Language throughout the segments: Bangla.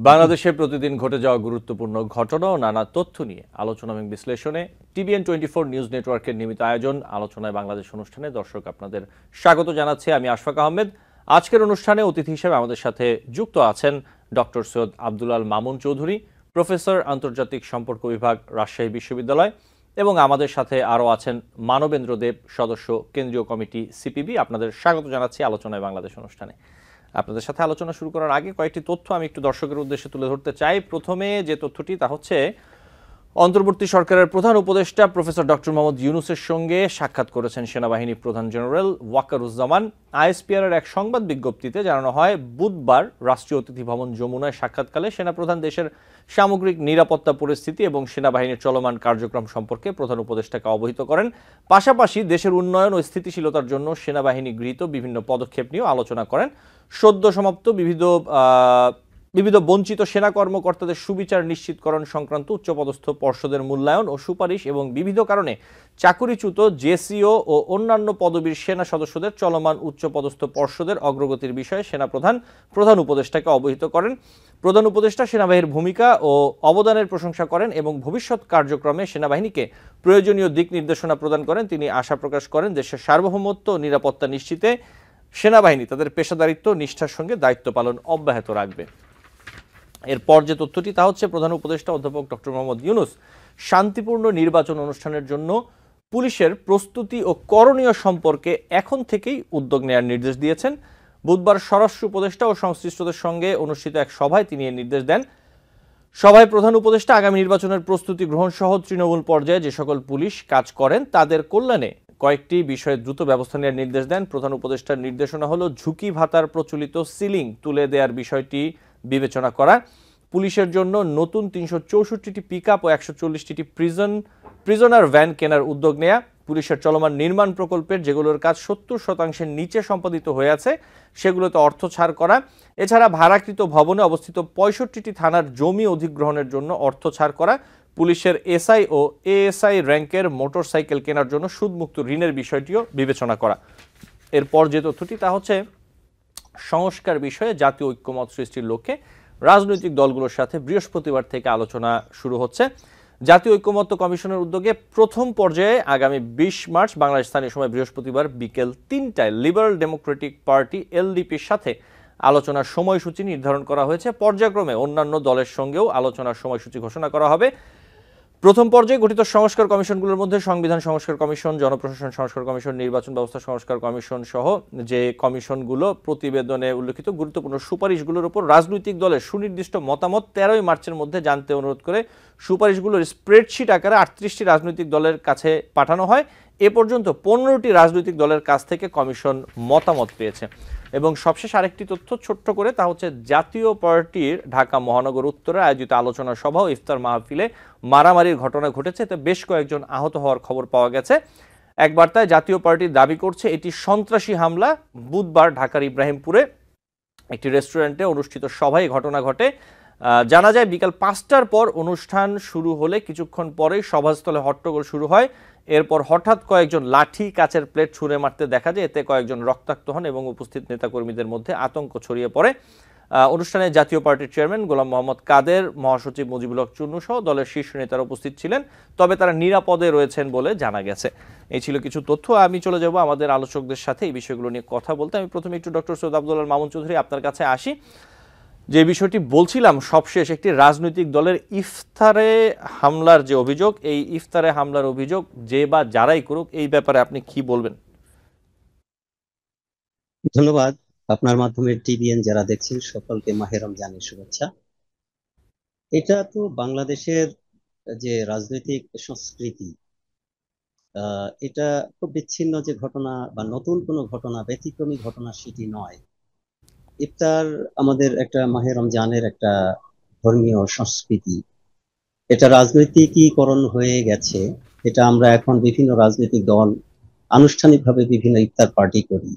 বাংলাদেশে প্রতিদিন ঘটে যাওয়া গুরুত্বপূর্ণ ঘটনা ও নানা তথ্য নিয়ে আলোচনা এবং বিশ্লেষণে TVN24 নিউজ নেটওয়ার্কের নিয়মিত আয়োজন আলোচনায় বাংলাদেশ অনুষ্ঠানে দর্শক আপনাদের স্বাগত জানাচ্ছি। আমি আশফাক আহমেদ। আজকের অনুষ্ঠানে অতিথি হিসেবে আমাদের সাথে যুক্ত আছেন ডক্টর সৈয়দ আব্দুল আল মামুন চৌধুরী, প্রফেসর, আন্তর্জাতিক সম্পর্ক বিভাগ, রাজশাহী বিশ্ববিদ্যালয়, এবং আমাদের সাথে আরও আছেন মানবেন্দ্র দেব, সদস্য, কেন্দ্রীয় কমিটি, সিপিবি। আপনাদের স্বাগত জানাচ্ছি আলোচনায় বাংলাদেশ অনুষ্ঠানে। আপনাদের সাথে আলোচনা শুরু করার আগে কয়েকটি তথ্য আমি একটু দর্শকের উদ্দেশ্যে তুলে ধরতে চাই। প্রথমে যে তথ্যটি তা হচ্ছে অন্তর্বর্তী সরকারের প্রধান উপদেষ্টা প্রফেসর ডক্টর মোহাম্মদ ইউনূসের সঙ্গে সাক্ষাৎ করেছেন সেনাবাহিনী প্রধান জেনারেল ওয়াকারুজ্জামান। আইএসপিআর এক সংবাদ বিজ্ঞপ্তিতে জানানো হয়, বুধবার রাষ্ট্রীয় অতিথি ভবন যমুনায় সাক্ষাৎকালে সেনাপ্রধান দেশের সামগ্রিক নিরাপত্তা পরিস্থিতি এবং সেনাবাহিনীর চলমান কার্যক্রম সম্পর্কে প্রধান উপদেষ্টাকে অবহিত করেন। পাশাপাশি দেশের উন্নয়ন ও স্থিতিশীলতার জন্য সেনাবাহিনী গৃহীত বিভিন্ন পদক্ষেপ নিয়েও আলোচনা করেন। সদ্য সমাপ্ত বিবিধ বঞ্চিত সেনা কর্মকর্তাদের সুবিচার নিশ্চিতকরণ সংক্রান্ত উচ্চপদস্থ পর্ষদের মূল্যায়ন ও সুপারিশ এবং বিবিধ কারণে চাকুরিচ্যুত জেসিও ও অন্যান্য পদবীর সেনা সদস্যদের চলমান উচ্চপদস্থ পর্ষদের অগ্রগতির বিষয়ে প্রধান উপদেষ্টাকে অবহিত করেন। প্রধান উপদেষ্টা সেনাবাহিনীর ভূমিকা ও অবদানের প্রশংসা করেন এবং ভবিষ্যৎ কার্যক্রমে সেনাবাহিনীকে প্রয়োজনীয় দিক নির্দেশনা প্রদান করেন। তিনি আশা প্রকাশ করেন দেশের সার্বভৌমত্ব ও নিরাপত্তা নিশ্চিতে সেনাবাহিনী তাদের পেশাদারিত্ব নিষ্ঠার সঙ্গে দায়িত্ব পালন অব্যাহত রাখবে। এরপর যে তথ্যটি তা হচ্ছে, প্রধান উপদেষ্টা অধ্যাপক ডক্টর মোহাম্মদ ইউনূস শান্তিপূর্ণ নির্বাচন অনুষ্ঠানের জন্য পুলিশের প্রস্তুতি ও করণীয় সম্পর্কে এখন থেকেই উদ্যোগ নেওয়ার নির্দেশ দিয়েছেন। বুধবার স্বরাষ্ট্র উপদেষ্টা ও সংশ্লিষ্টদের সঙ্গে অনুষ্ঠিত এক সভায় তিনি এই নির্দেশ দেন। সভায় প্রধান উপদেষ্টা আগামী নির্বাচনের প্রস্তুতি গ্রহণ সহ তৃণমূল পর্যায়ে যে সকল পুলিশ কাজ করেন তাদের কল্যাণে কয়েকটি বিষয়ে দ্রুত ব্যবস্থা নেওয়ার নির্দেশ দেন। প্রধান উপদেষ্টার নির্দেশনা হলো ঝুঁকি ভাতার প্রচলিত সিলিং তুলে দেওয়ার বিষয়টি বিবেচনা করা, পুলিশের জন্য নতুন ৩৬৪টি পিকআপ ও ১৪০টি প্রিজনার ভ্যান কেনার উদ্যোগ নেয়া, পুলিশের চলমান নির্মাণ প্রকল্পের যেগুলোর কাজ ৭০% নিচে সম্পাদিত হয়ে আছে সেগুলোতে অর্থ ছাড় করা, এছাড়া ভাড়াকৃত ভবনে অবস্থিত ৬৫টি থানার জমি অধিগ্রহণের জন্য অর্থ ছাড় করা, পুলিশের এসআই ও এএসআই র্যাঙ্কের মোটরসাইকেল কেনার জন্য সুদমুক্ত ঋণের বিষয়টিও বিবেচনা করা। এরপর যে তথ্যটি তা হচ্ছে সংস্কার বিষয়ে জাতীয় ঐক্যমত সৃষ্টির লক্ষ্যে রাজনৈতিক দলগুলোর সাথে বৃহস্পতিবার থেকে আলোচনা শুরু হচ্ছে। জাতীয় ঐক্যমত্য কমিশনের উদ্যোগে প্রথম পর্যায়ে আগামী ২০ মার্চ বাংলাদেশ স্থানীয় সময় বৃহস্পতিবার বিকেল ৩টায় লিবারেল ডেমোক্রেটিক পার্টি এলডিপির সাথে আলোচনার সময়সূচি নির্ধারণ করা হয়েছে। পর্যায়ক্রমে অন্যান্য দলের সঙ্গেও আলোচনার সময়সূচি ঘোষণা করা হবে। প্রথম পর্যায়ে গঠিত সংস্কার কমিশনগুলোর মধ্যে সংবিধান সংস্কার কমিশন, জনপ্রশাসন সংস্কার কমিশন, নির্বাচন ব্যবস্থা সংস্কার কমিশন সহ যে কমিশনগুলো প্রতিবেদনে উল্লেখিত গুরুত্বপূর্ণ সুপারিশগুলোর উপর রাজনৈতিক দলের সুনির্দিষ্ট মতামত 13 মার্চের মধ্যে জানতে অনুরোধ করে সুপারিশগুলোর স্প্রেডশিট আকারে 38টি রাজনৈতিক দলের কাছে পাঠানো হয়। এ পর্যন্ত 15টি রাজনৈতিক দলের কাছ থেকে কমিশন মতামত পেয়েছে। এবং সবশেষ আরেকটি তথ্য ছোট্ট করে, তা হচ্ছে জাতীয় পার্টির ঢাকা মহানগর উত্তরে আয়োজিত আলোচনা সভা ও ইফতার মাহফিলে মারামারির ঘটনা ঘটেছে, এতে বেশ কয়েকজন আহত হওয়ার খবর পাওয়া গেছে। এক বার্তায় জাতীয় পার্টি দাবি করছে এটি সন্ত্রাসী হামলা। বুধবার ঢাকার ইব্রাহিমপুরে একটি রেস্টুরেন্টে অনুষ্ঠিত সভায় ঘটনা ঘটে। জানা যায় বিকাল 5টার পর অনুষ্ঠান শুরু হলে কিছুক্ষণ পরেই সভাস্থলে হট্টগোল শুরু হয়। এরপর হঠাৎ কয়েকজন লাঠি, কাচের প্লেট ছুঁড়ে মারতে দেখা যায়, এতে কয়েকজন রক্তাক্ত হন এবং উপস্থিত নেতাকর্মীদের মধ্যে আতঙ্ক ছড়িয়ে পড়ে। অনুষ্ঠানে জাতীয় পার্টির চেয়ারম্যান গোলাম মোহাম্মদ কাদের, মহাসচিব মুজিবুল হক চুন্নু সহ দলের শীর্ষ নেতারা উপস্থিত ছিলেন, তবে তারা নিরাপদে রয়েছেন বলে জানা গেছে। এই ছিল কিছু তথ্য। আমি চলে যাব আমাদের আলোচকদের সাথে এই বিষয়গুলো নিয়ে কথা বলতে। আমি প্রথমে একটু ডক্টর সৈয়দ আব্দুল আল মামুন চৌধুরী আপনার কাছে আসি। যে বিষয়টি বলছিলাম সবশেষ, একটি রাজনৈতিক দলের ইফতারে হামলার যে অভিযোগ, এই ইফতারে হামলার অভিযোগ যে বা যারাই করুক, এই ব্যাপারে আপনি কি বলবেন? ধন্যবাদ। আপনার মাধ্যমে টিভিএন যারা দেখছেন সকলকে মাহে রমজানের শুভেচ্ছা। এটা তো বাংলাদেশের যে রাজনৈতিক সংস্কৃতি, এটা খুব বিচ্ছিন্ন যে ঘটনা বা নতুন কোনো ঘটনা, ব্যতিক্রমী ঘটনা সেটি নয়। ইফতার আমাদের একটা মাহে রমজানের একটা ধর্মীয় সংস্কৃতি, এটা রাজনৈতিকীকরণ হয়ে গেছে। এটা আমরা এখন বিভিন্ন রাজনৈতিক দল আনুষ্ঠানিকভাবে বিভিন্ন ইফতার পার্টি করি।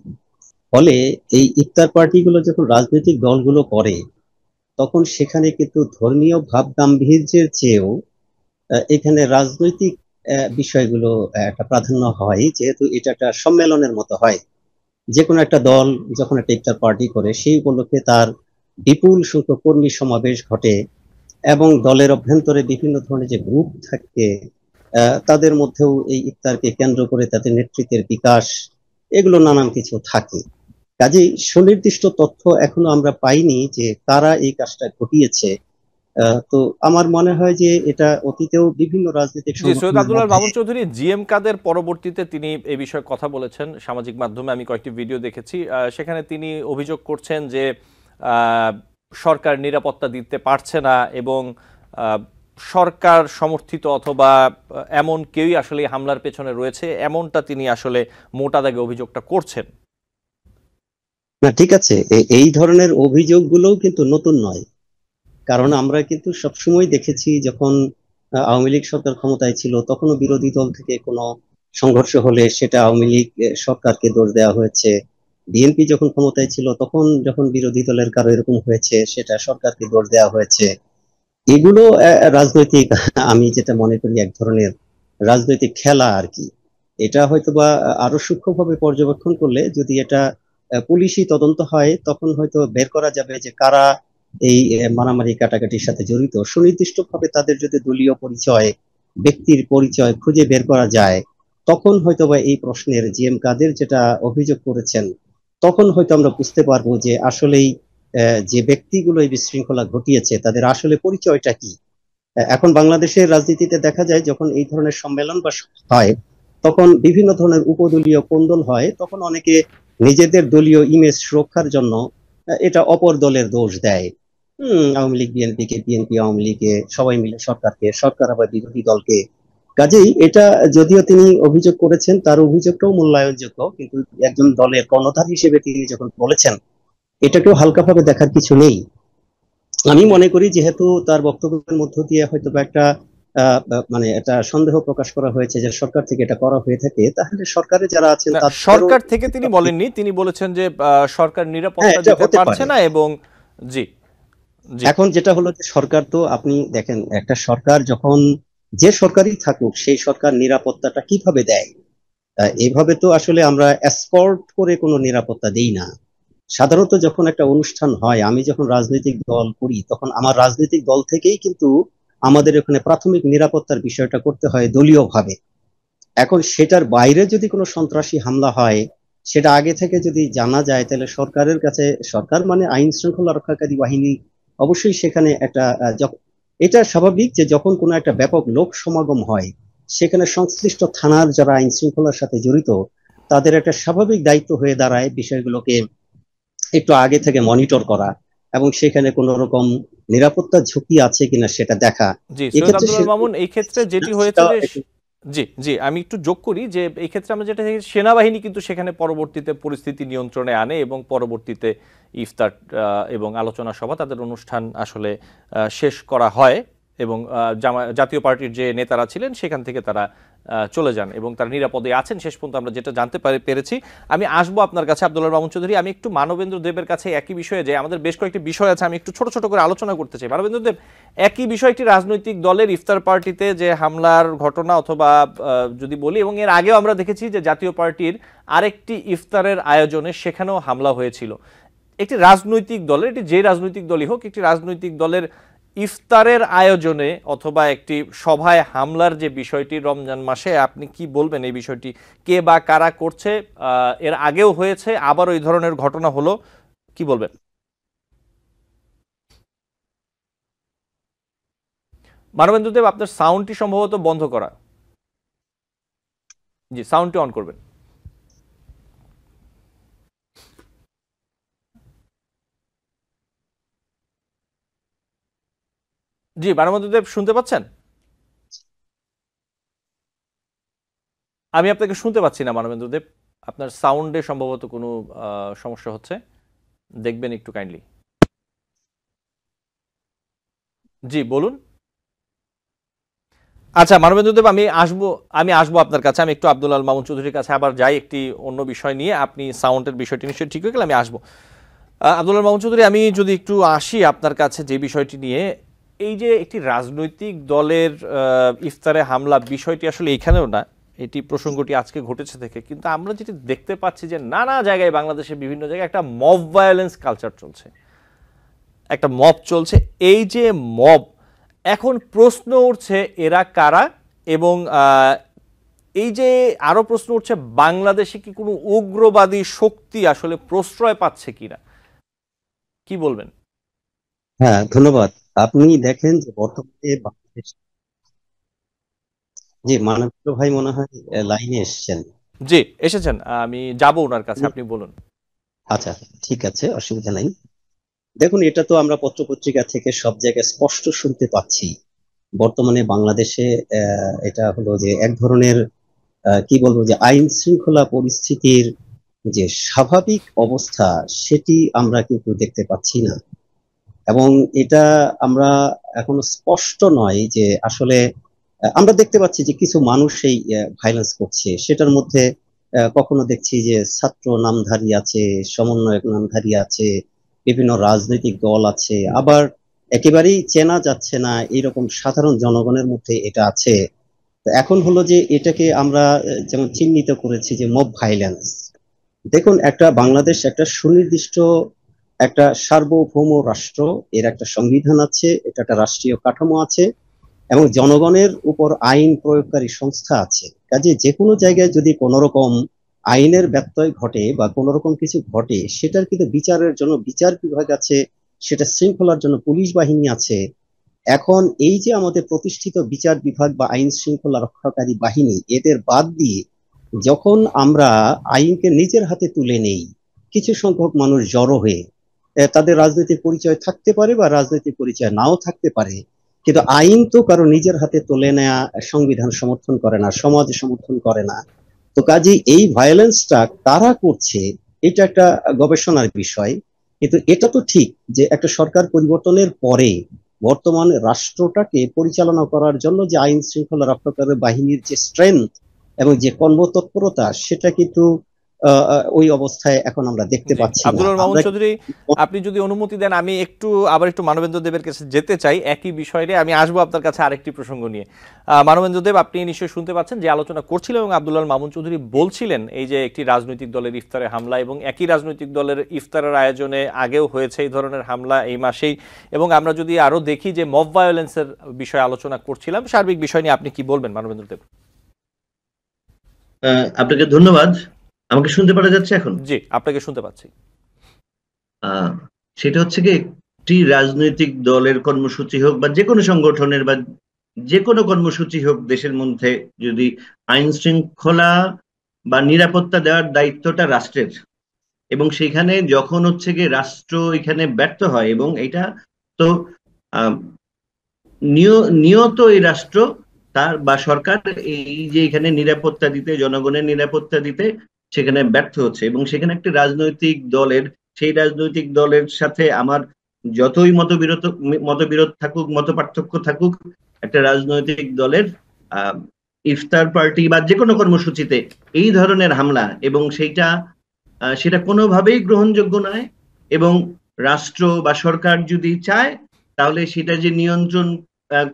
ফলে এই ইফতার পার্টিগুলো যখন রাজনৈতিক দলগুলো করে, তখন সেখানে কিন্তু ধর্মীয় ভাব গাম্ভীর্যের চেয়েও এখানে রাজনৈতিক বিষয়গুলো একটা প্রাধান্য হয়, যেহেতু এটা একটা সম্মেলনের মতো হয়। যে কোনো একটা দল যখন একটা ইফতার পার্টি করে, সেই উপলক্ষে তার বিপুল সংখ্যক কর্মী সমাবেশ ঘটে এবং দলের অভ্যন্তরে বিভিন্ন ধরনের যে গ্রুপ থাকে, তাদের মধ্যেও এই ইফতারকে কেন্দ্র করে তাদের নেতৃত্বের বিকাশ, এগুলো নানান কিছু থাকে। কাজেই সুনির্দিষ্ট তথ্য এখনো আমরা পাইনি যে কারা এই কাজটা ঘটিয়েছে। তো আমার মনে হয় যে এটা অতীতেও বিভিন্ন রাজনৈতিক জি, সৈয়দ সংগঠনের আব্দুল মধ্যে। মামুন চৌধুরী জিএম কাদের পরবর্তীতে তিনি এই বিষয়ে কথা বলেছেন সামাজিক মাধ্যমে, আমি কয়েকটি ভিডিও দেখেছি। সেখানে তিনি অভিযোগ করছেন যে আহ, সরকার নিরাপত্তা দিতে পারছে না এবং আহ, সরকার সমর্থিত অথবা এমন কেউই আসলে এই হামলার পেছনে রয়েছে, এমনটা তিনি আসলে মোটা দাগে অভিযোগটা করছেন। না, ঠিক আছে, এই ধরনের অভিযোগগুলোও কিন্তু নতুন নয়। কারণ আমরা কিন্তু সবসময় দেখেছি যখন আওয়ামী লীগ সরকার ক্ষমতায় ছিল তখনও বিরোধী দল থেকে কোনো সংঘর্ষ হলে সেটা আওয়ামী লীগ সরকারকে দোষ দেওয়া হয়েছে। বিএনপি যখন ক্ষমতায় ছিল তখন যখন বিরোধী দলের কারো এরকম হয়েছে সেটা সরকারকে দোষ দেওয়া হয়েছে। এগুলো রাজনৈতিক, আমি যেটা মনে করি এক ধরনের রাজনৈতিক খেলা আর কি। এটা হয়তোবা আরো সূক্ষ্মভাবে পর্যবেক্ষণ করলে যদি এটা পুলিশি তদন্ত হয় তখন হয়তো বের করা যাবে যে কারা এই মারামারি কাটাকাটির সাথে জড়িত। সুনির্দিষ্টভাবে তাদের যদি দলীয় পরিচয়, ব্যক্তির পরিচয় খুঁজে বের করা যায়, তখন হয়তোবা এই প্রশ্নের জিএম কাদের যেটা অভিযোগ করেছেন, তখন হয়তো আমরা বুঝতে পারবো যে আসলেই যে ব্যক্তিগুলো এই বিশৃঙ্খলা ঘটিয়েছে তাদের আসলে পরিচয়টা কি। এখন বাংলাদেশের রাজনীতিতে দেখা যায় যখন এই ধরনের সম্মেলন বা হয় তখন বিভিন্ন ধরনের উপদলীয় কোন্দল হয়, তখন অনেকে নিজেদের দলীয় ইমেজ সুরক্ষার জন্য এটা অপর দলের দোষ দেয়। আওয়ামী লীগ বিএনপি কে, বিএনপি আওয়ামী লীগে, সবাই মিলে সরকারকে, সরকার আবার বিরোধী দলকে। কাজেই এটা যদিও তিনি অভিযোগ করেছেন তার অভিযোগটাও মূল্যায়নযোগ্য, কিন্তু একজন দলের কর্ণধার হিসেবে তিনি যখন বলেছেন এটাকেও হালকাভাবে দেখার কিছু নেই। আমি জি, মনে করি যেহেতু তার বক্তব্যের মধ্য দিয়ে হয়তো বা একটা মানে একটা সন্দেহ প্রকাশ করা হয়েছে যে সরকার থেকে এটা করা হয়ে থাকে, তাহলে সরকারে যারা আছেন না, তাদেরও সরকার থেকে তিনি বলেননি, তিনি বলেছেন যে সরকার হ্যাঁ, নিরাপত্তা এটা দিতে হতে পারছে পারে। না এবং জি, জি, এখন যেটা হলো যে সরকার তো আপনি দেখেন একটা সরকার যখন, যে সরকারই থাকুক সেই সরকার নিরাপত্তাটা কিভাবে দেয়। এইভাবে তো আসলে আমরা এসকর্ট করে কোনো নিরাপত্তা দেই না। সাধারণত যখন একটা অনুষ্ঠান হয়, আমি যখন রাজনৈতিক দল করি তখন আমার রাজনৈতিক দল থেকেই কিন্তু আমাদের এখানে প্রাথমিক নিরাপত্তার বিষয়টা করতে হয় দলীয়ভাবে। এখন সেটার বাইরে যদি কোনো সন্ত্রাসী হামলা হয়, সেটা আগে থেকে যদি জানা যায় তাহলে সরকারের কাছে, সরকার মানে আইন শৃঙ্খলা রক্ষাকারী বাহিনী, অবশ্যই সেখানে একটা এটা স্বাভাবিক যে যখন কোনো একটা ব্যাপক লোক সমাগম হয় সেখানে সংশ্লিষ্ট থানার যারা আইন শৃঙ্খলার সাথে জড়িত তাদের একটা স্বাভাবিক দায়িত্ব হয়ে দাঁড়ায় বিষয়গুলোকে একটু আগে থেকে মনিটর করা এবং সেখানে কোনো রকম নিরাপত্তা ঝুঁকি আছে কিনা সেটা দেখা। জি, সৈয়দ এক্ষেত্রে আব্দুল সেরকম মামুন, এই ক্ষেত্রে যেটি হয়েছে সেটা যে একটু। জি, জি, আমি একটু যোগ করি যে এই ক্ষেত্রে আমরা যেটা দেখি, সেনাবাহিনী কিন্তু সেখানে পরবর্তীতে পরিস্থিতি নিয়ন্ত্রণে আনে এবং পরবর্তীতে ইফতার এবং আলোচনা সভা, তাদের অনুষ্ঠান আসলে শেষ করা হয় এবং জাতীয় পার্টির যে নেতারা ছিলেন সেখান থেকে তারা চলে যান এবং তারা নিরাপদে আছেন শেষ পর্যন্ত, আমরা যেটা জানতে পেরেছি। আমি আসবো আপনার কাছে আব্দুল্লাহ মামুন চৌধুরী, আমি একটু মানবেন্দ্র দেবের কাছে একই বিষয়ে, যে আমাদের বেশ কয়েকটি বিষয় আছে, আমি একটু ছোট ছোট করে আলোচনা করতে চাই। মানবেন্দ্র দেব, একই বিষয়, একটি রাজনৈতিক দলের ইফতার পার্টিতে যে হামলার ঘটনা, অথবা যদি বলি, এবং এর আগেও আমরা দেখেছি যে জাতীয় পার্টির আরেকটি ইফতারের আয়োজনে সেখানেও হামলা হয়েছিল। একটি রাজনৈতিক দলের, এটি যে রাজনৈতিক দলই হোক, একটি রাজনৈতিক দলের ইফতারের আয়োজনে অথবা একটি সভায় হামলার যে বিষয়টি রমজান মাসে, আপনি কি বলবেন এই বিষয়টি কে বা কারা করছে? এর আগেও হয়েছে, আবার ওই ধরনের ঘটনা হলো, কি বলবেন? মানবেন্দ্র দেব, আপনার সাউন্ডটি সম্ভবত বন্ধ করা। জি, সাউন্ডটি অন করবেন। জি, মানবেন্দ্র দেব, শুনতে পাচ্ছেন? আমি আপনাকে শুনতে পাচ্ছি না মানবেন্দ্র দেব, আপনার সাউন্ডে সম্ভবত কোনো সমস্যা হচ্ছে, দেখবেন একটু কাইন্ডলি। জি, বলুন। আচ্ছা মানবেন্দ্র দেব, আমি আসবো আপনার কাছে, আমি একটু আব্দুল আল মামুন চৌধুরীর কাছে আবার যাই একটি অন্য বিষয় নিয়ে। আপনি সাউন্ডের বিষয়টি নিশ্চয়ই ঠিক হয়ে গেলে আমি আসবো। আব্দুল আল মামুন চৌধুরী, আমি যদি একটু আসি আপনার কাছে যে বিষয়টি নিয়ে, এই যে একটি রাজনৈতিক দলের ইফতারে হামলা, বিষয়টি আসলে এখানেও না, এটি প্রসঙ্গটি আজকে ঘটেছে থেকে, কিন্তু আমরা যেটি দেখতে পাচ্ছি যে নানা জায়গায় বাংলাদেশের বিভিন্ন জায়গায় একটা মব ভায়োলেন্স কালচার চলছে। একটা মব চলছে। এই যে মব, এখন প্রশ্ন উঠছে এরা কারা, এবং এই যে আরো প্রশ্ন উঠছে বাংলাদেশে কি কোনো উগ্রবাদী শক্তি আসলে প্রশ্রয় পাচ্ছে কিনা, কি বলবেন? হ্যাঁ, ধন্যবাদ। আপনি দেখেন যে বর্তমানে বাংলাদেশ, যে মানবেন্দ্র ভাই মনে হয় লাইনে এসেছেন। জি, এসেছেন, আমি যাব ওনার কাছে, উনি- আপনি বলুন। আচ্ছা, ঠিক আছে, অসুবিধা নাই। দেখুন, এটা তো আমরা পত্রপত্রিকা থেকে সব জায়গায় স্পষ্ট শুনতে পাচ্ছি। বর্তমানে বাংলাদেশে এটা হলো যে এক ধরনের কি বলবো, যে আইন শৃঙ্খলা পরিস্থিতির যে স্বাভাবিক অবস্থা, সেটি আমরা কিন্তু দেখতে পাচ্ছি না। এবং এটা আমরা এখনো স্পষ্ট নয় যে আসলে আমরা দেখতে পাচ্ছি যে কিছু মানুষ এই ভাইলেন্স করছে, সেটার মধ্যে কখনো দেখছি যে ছাত্র নামধারী আছে, সমন্বয়ক নামধারী আছে, বিভিন্ন রাজনৈতিক দল আছে, আবার একেবারেই চেনা যাচ্ছে না এরকম সাধারণ জনগণের মধ্যে এটা আছে। তো এখন হলো যে এটাকে আমরা যেমন চিহ্নিত করেছি যে মব ভাইলেন্স। দেখুন, একটা বাংলাদেশ একটা সুনির্দিষ্ট একটা সার্বভৌম রাষ্ট্র, এর একটা সংবিধান আছে, এটা একটা রাষ্ট্রীয় কাঠামো আছে, এবং জনগণের উপর আইন প্রয়োগকারী সংস্থা আছে। কাজে যে কোনো জায়গায় যদি কোনো রকম আইনের ব্যত্যয় ঘটে বা কোনো রকম কিছু ঘটে, সেটার কিন্তু বিচারের জন্য বিচার বিভাগ আছে, সেটা শৃঙ্খলার জন্য পুলিশ বাহিনী আছে। এখন এই যে আমাদের প্রতিষ্ঠিত বিচার বিভাগ বা আইন শৃঙ্খলা রক্ষাকারী বাহিনী, এদের বাদ দিয়ে যখন আমরা আইনকে নিজের হাতে তুলে নেই, কিছু সংখ্যক মানুষ জড়ো হয়ে, তাদের রাজনৈতিক পরিচয় থাকতে পারে বা রাজনৈতিক পরিচয় নাও থাকতে পারে, কিন্তু আইন তো কারো নিজের হাতে তুলে নেওয়া সংবিধান সমর্থন করে না, সমাজ সমর্থন করে না। তো কাজেই এই ভায়োলেন্সটা কারা করছে, এটা একটা গবেষণার বিষয়। কিন্তু এটা তো ঠিক যে একটা সরকার পরিবর্তনের পরে বর্তমান রাষ্ট্রটাকে পরিচালনা করার জন্য যে আইন শৃঙ্খলা রক্ষাকারী বাহিনীর যে স্ট্রেংথ এবং যে কর্মতৎপরতা, সেটা কিন্তু ওই অবস্থায় এখন আমরা দেখতে জি, পাচ্ছি না। আব্দুল মামুন আমরা চৌধুরী, আপনি যদি অনুমতি দেন আমি আবার একটু মানবেন্দ্র দেবের কাছে যেতে চাই একই বিষয় নিয়ে। আমি আসবো আপনার কাছে আরেকটি প্রসঙ্গ নিয়ে। মানবেন্দ্র দেব, আপনি নিশ্চয়ই শুনতে পাচ্ছেন যে আলোচনা করছিল, এবং আব্দুল্লাহ মামুন চৌধুরী বলছিলেন এই যে একটি রাজনৈতিক দলের ইফতারে হামলা, এবং একই রাজনৈতিক দলের ইফতারের আয়োজনে আগেও হয়েছে এই ধরনের হামলা এই মাসেই। এবং আমরা যদি আরো দেখি যে মব ভায়োলেন্সের বিষয়ে আলোচনা করছিলাম, সার্বিক বিষয় নিয়ে আপনি কি বলবেন মানবেন্দ্র দেব? আপনাকে ধন্যবাদ। আমাকে শুনতে পাওয়া যাচ্ছে এখন? জি, আপনাকে শুনতে পাচ্ছি। আহ, সেটা হচ্ছে কি, একটি রাজনৈতিক দলের কর্মসূচি হোক বা যে কোনো সংগঠনের বা যে কোনো কর্মসূচি হোক, দেশের মধ্যে যদি আইন শৃঙ্খলা বা নিরাপত্তা দেওয়ার দায়িত্বটা রাষ্ট্রের, এবং সেখানে যখন হচ্ছে গিয়ে রাষ্ট্র এখানে ব্যর্থ হয়, এবং এটা তো আহ, নিয়ত এই রাষ্ট্র তার বা সরকার এই যে এখানে নিরাপত্তা দিতে, জনগণের নিরাপত্তা দিতে সেখানে ব্যর্থ হচ্ছে, এবং সেখানে একটি রাজনৈতিক দলের, সেই রাজনৈতিক দলের সাথে আমার যতই মতবিরোধ থাকুক, মত পার্থক্য থাকুক, একটা রাজনৈতিক দলের আহ ইফতার পার্টি বা যে কোনো কর্মসূচিতে এই ধরনের হামলা, এবং সেটা কোনোভাবেই গ্রহণযোগ্য নয়। এবং রাষ্ট্র বা সরকার যদি চায়, তাহলে সেটা যে নিয়ন্ত্রণ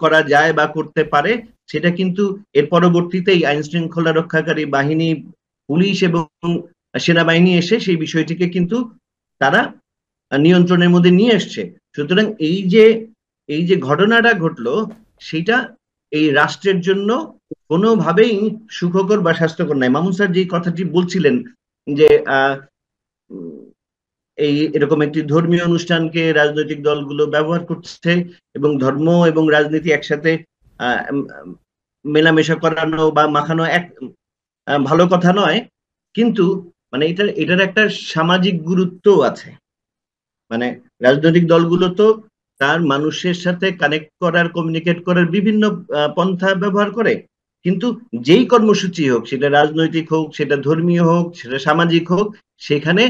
করা যায় বা করতে পারে, সেটা কিন্তু এর পরবর্তীতেই আইন শৃঙ্খলা রক্ষাকারী বাহিনী, পুলিশ এবং সেনাবাহিনী এসে সেই বিষয়টিকে কিন্তু তারা নিয়ন্ত্রণের মধ্যে নিয়ে এসছে। সুতরাং এই যে ঘটনাটা ঘটলো, সেটা এই রাষ্ট্রের জন্য কোনোভাবেই সুখকর বা স্বাস্থ্যকর নয়। মামুন স্যার যে কথাটি বলছিলেন যে এরকম একটি ধর্মীয় অনুষ্ঠানকে রাজনৈতিক দলগুলো ব্যবহার করছে, এবং ধর্ম এবং রাজনীতি একসাথে মেলামেশা করানো বা মাখানো এক ভালো কথা নয়। কিন্তু মানে এটার একটা সামাজিক গুরুত্ব আছে। মানে রাজনৈতিক দলগুলো তো তার মানুষের সাথে কানেক্ট করার, কমিউনিকেট করার বিভিন্ন পন্থা ব্যবহার করে। কিন্তু যেই কর্মসূচি হোক, সেটা রাজনৈতিক হোক, সেটা ধর্মীয় হোক, সেটা সামাজিক হোক, সেখানে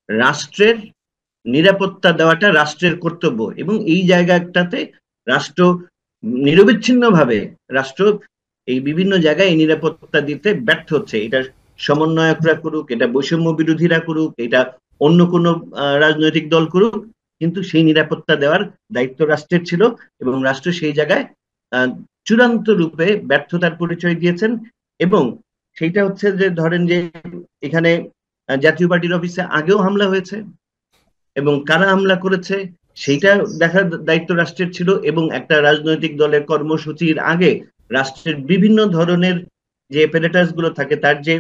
রাষ্ট্রের নিরাপত্তা দেওয়াটা রাষ্ট্রের কর্তব্য, এবং এই জায়গাটাতে রাষ্ট্র নিরবিচ্ছিন্নভাবে রাষ্ট্র এই বিভিন্ন জায়গায় এই নিরাপত্তা দিতে ব্যর্থ হচ্ছে। এটা সমন্বয়করা করুক, এটা বৈষম্য বিরোধীরা করুক, এটা অন্য কোনো রাজনৈতিক দল করুক, কিন্তু সেই নিরাপত্তা দেওয়ার দায়িত্ব রাষ্ট্রের ছিল, এবং রাষ্ট্র সেই জায়গায় চূড়ান্ত রূপে ব্যর্থতার পরিচয় দিয়েছেন। এবং সেইটা হচ্ছে যে, ধরেন যে এখানে জাতীয় পার্টির অফিসে আগেও হামলা হয়েছে, এবং কারা হামলা করেছে সেইটা দেখার দায়িত্ব রাষ্ট্রের ছিল। এবং একটা রাজনৈতিক দলের কর্মসূচির আগে রাষ্ট্রের বিভিন্ন ধরনের যে অ্যাপারেটাস গুলো থাকে, তার যে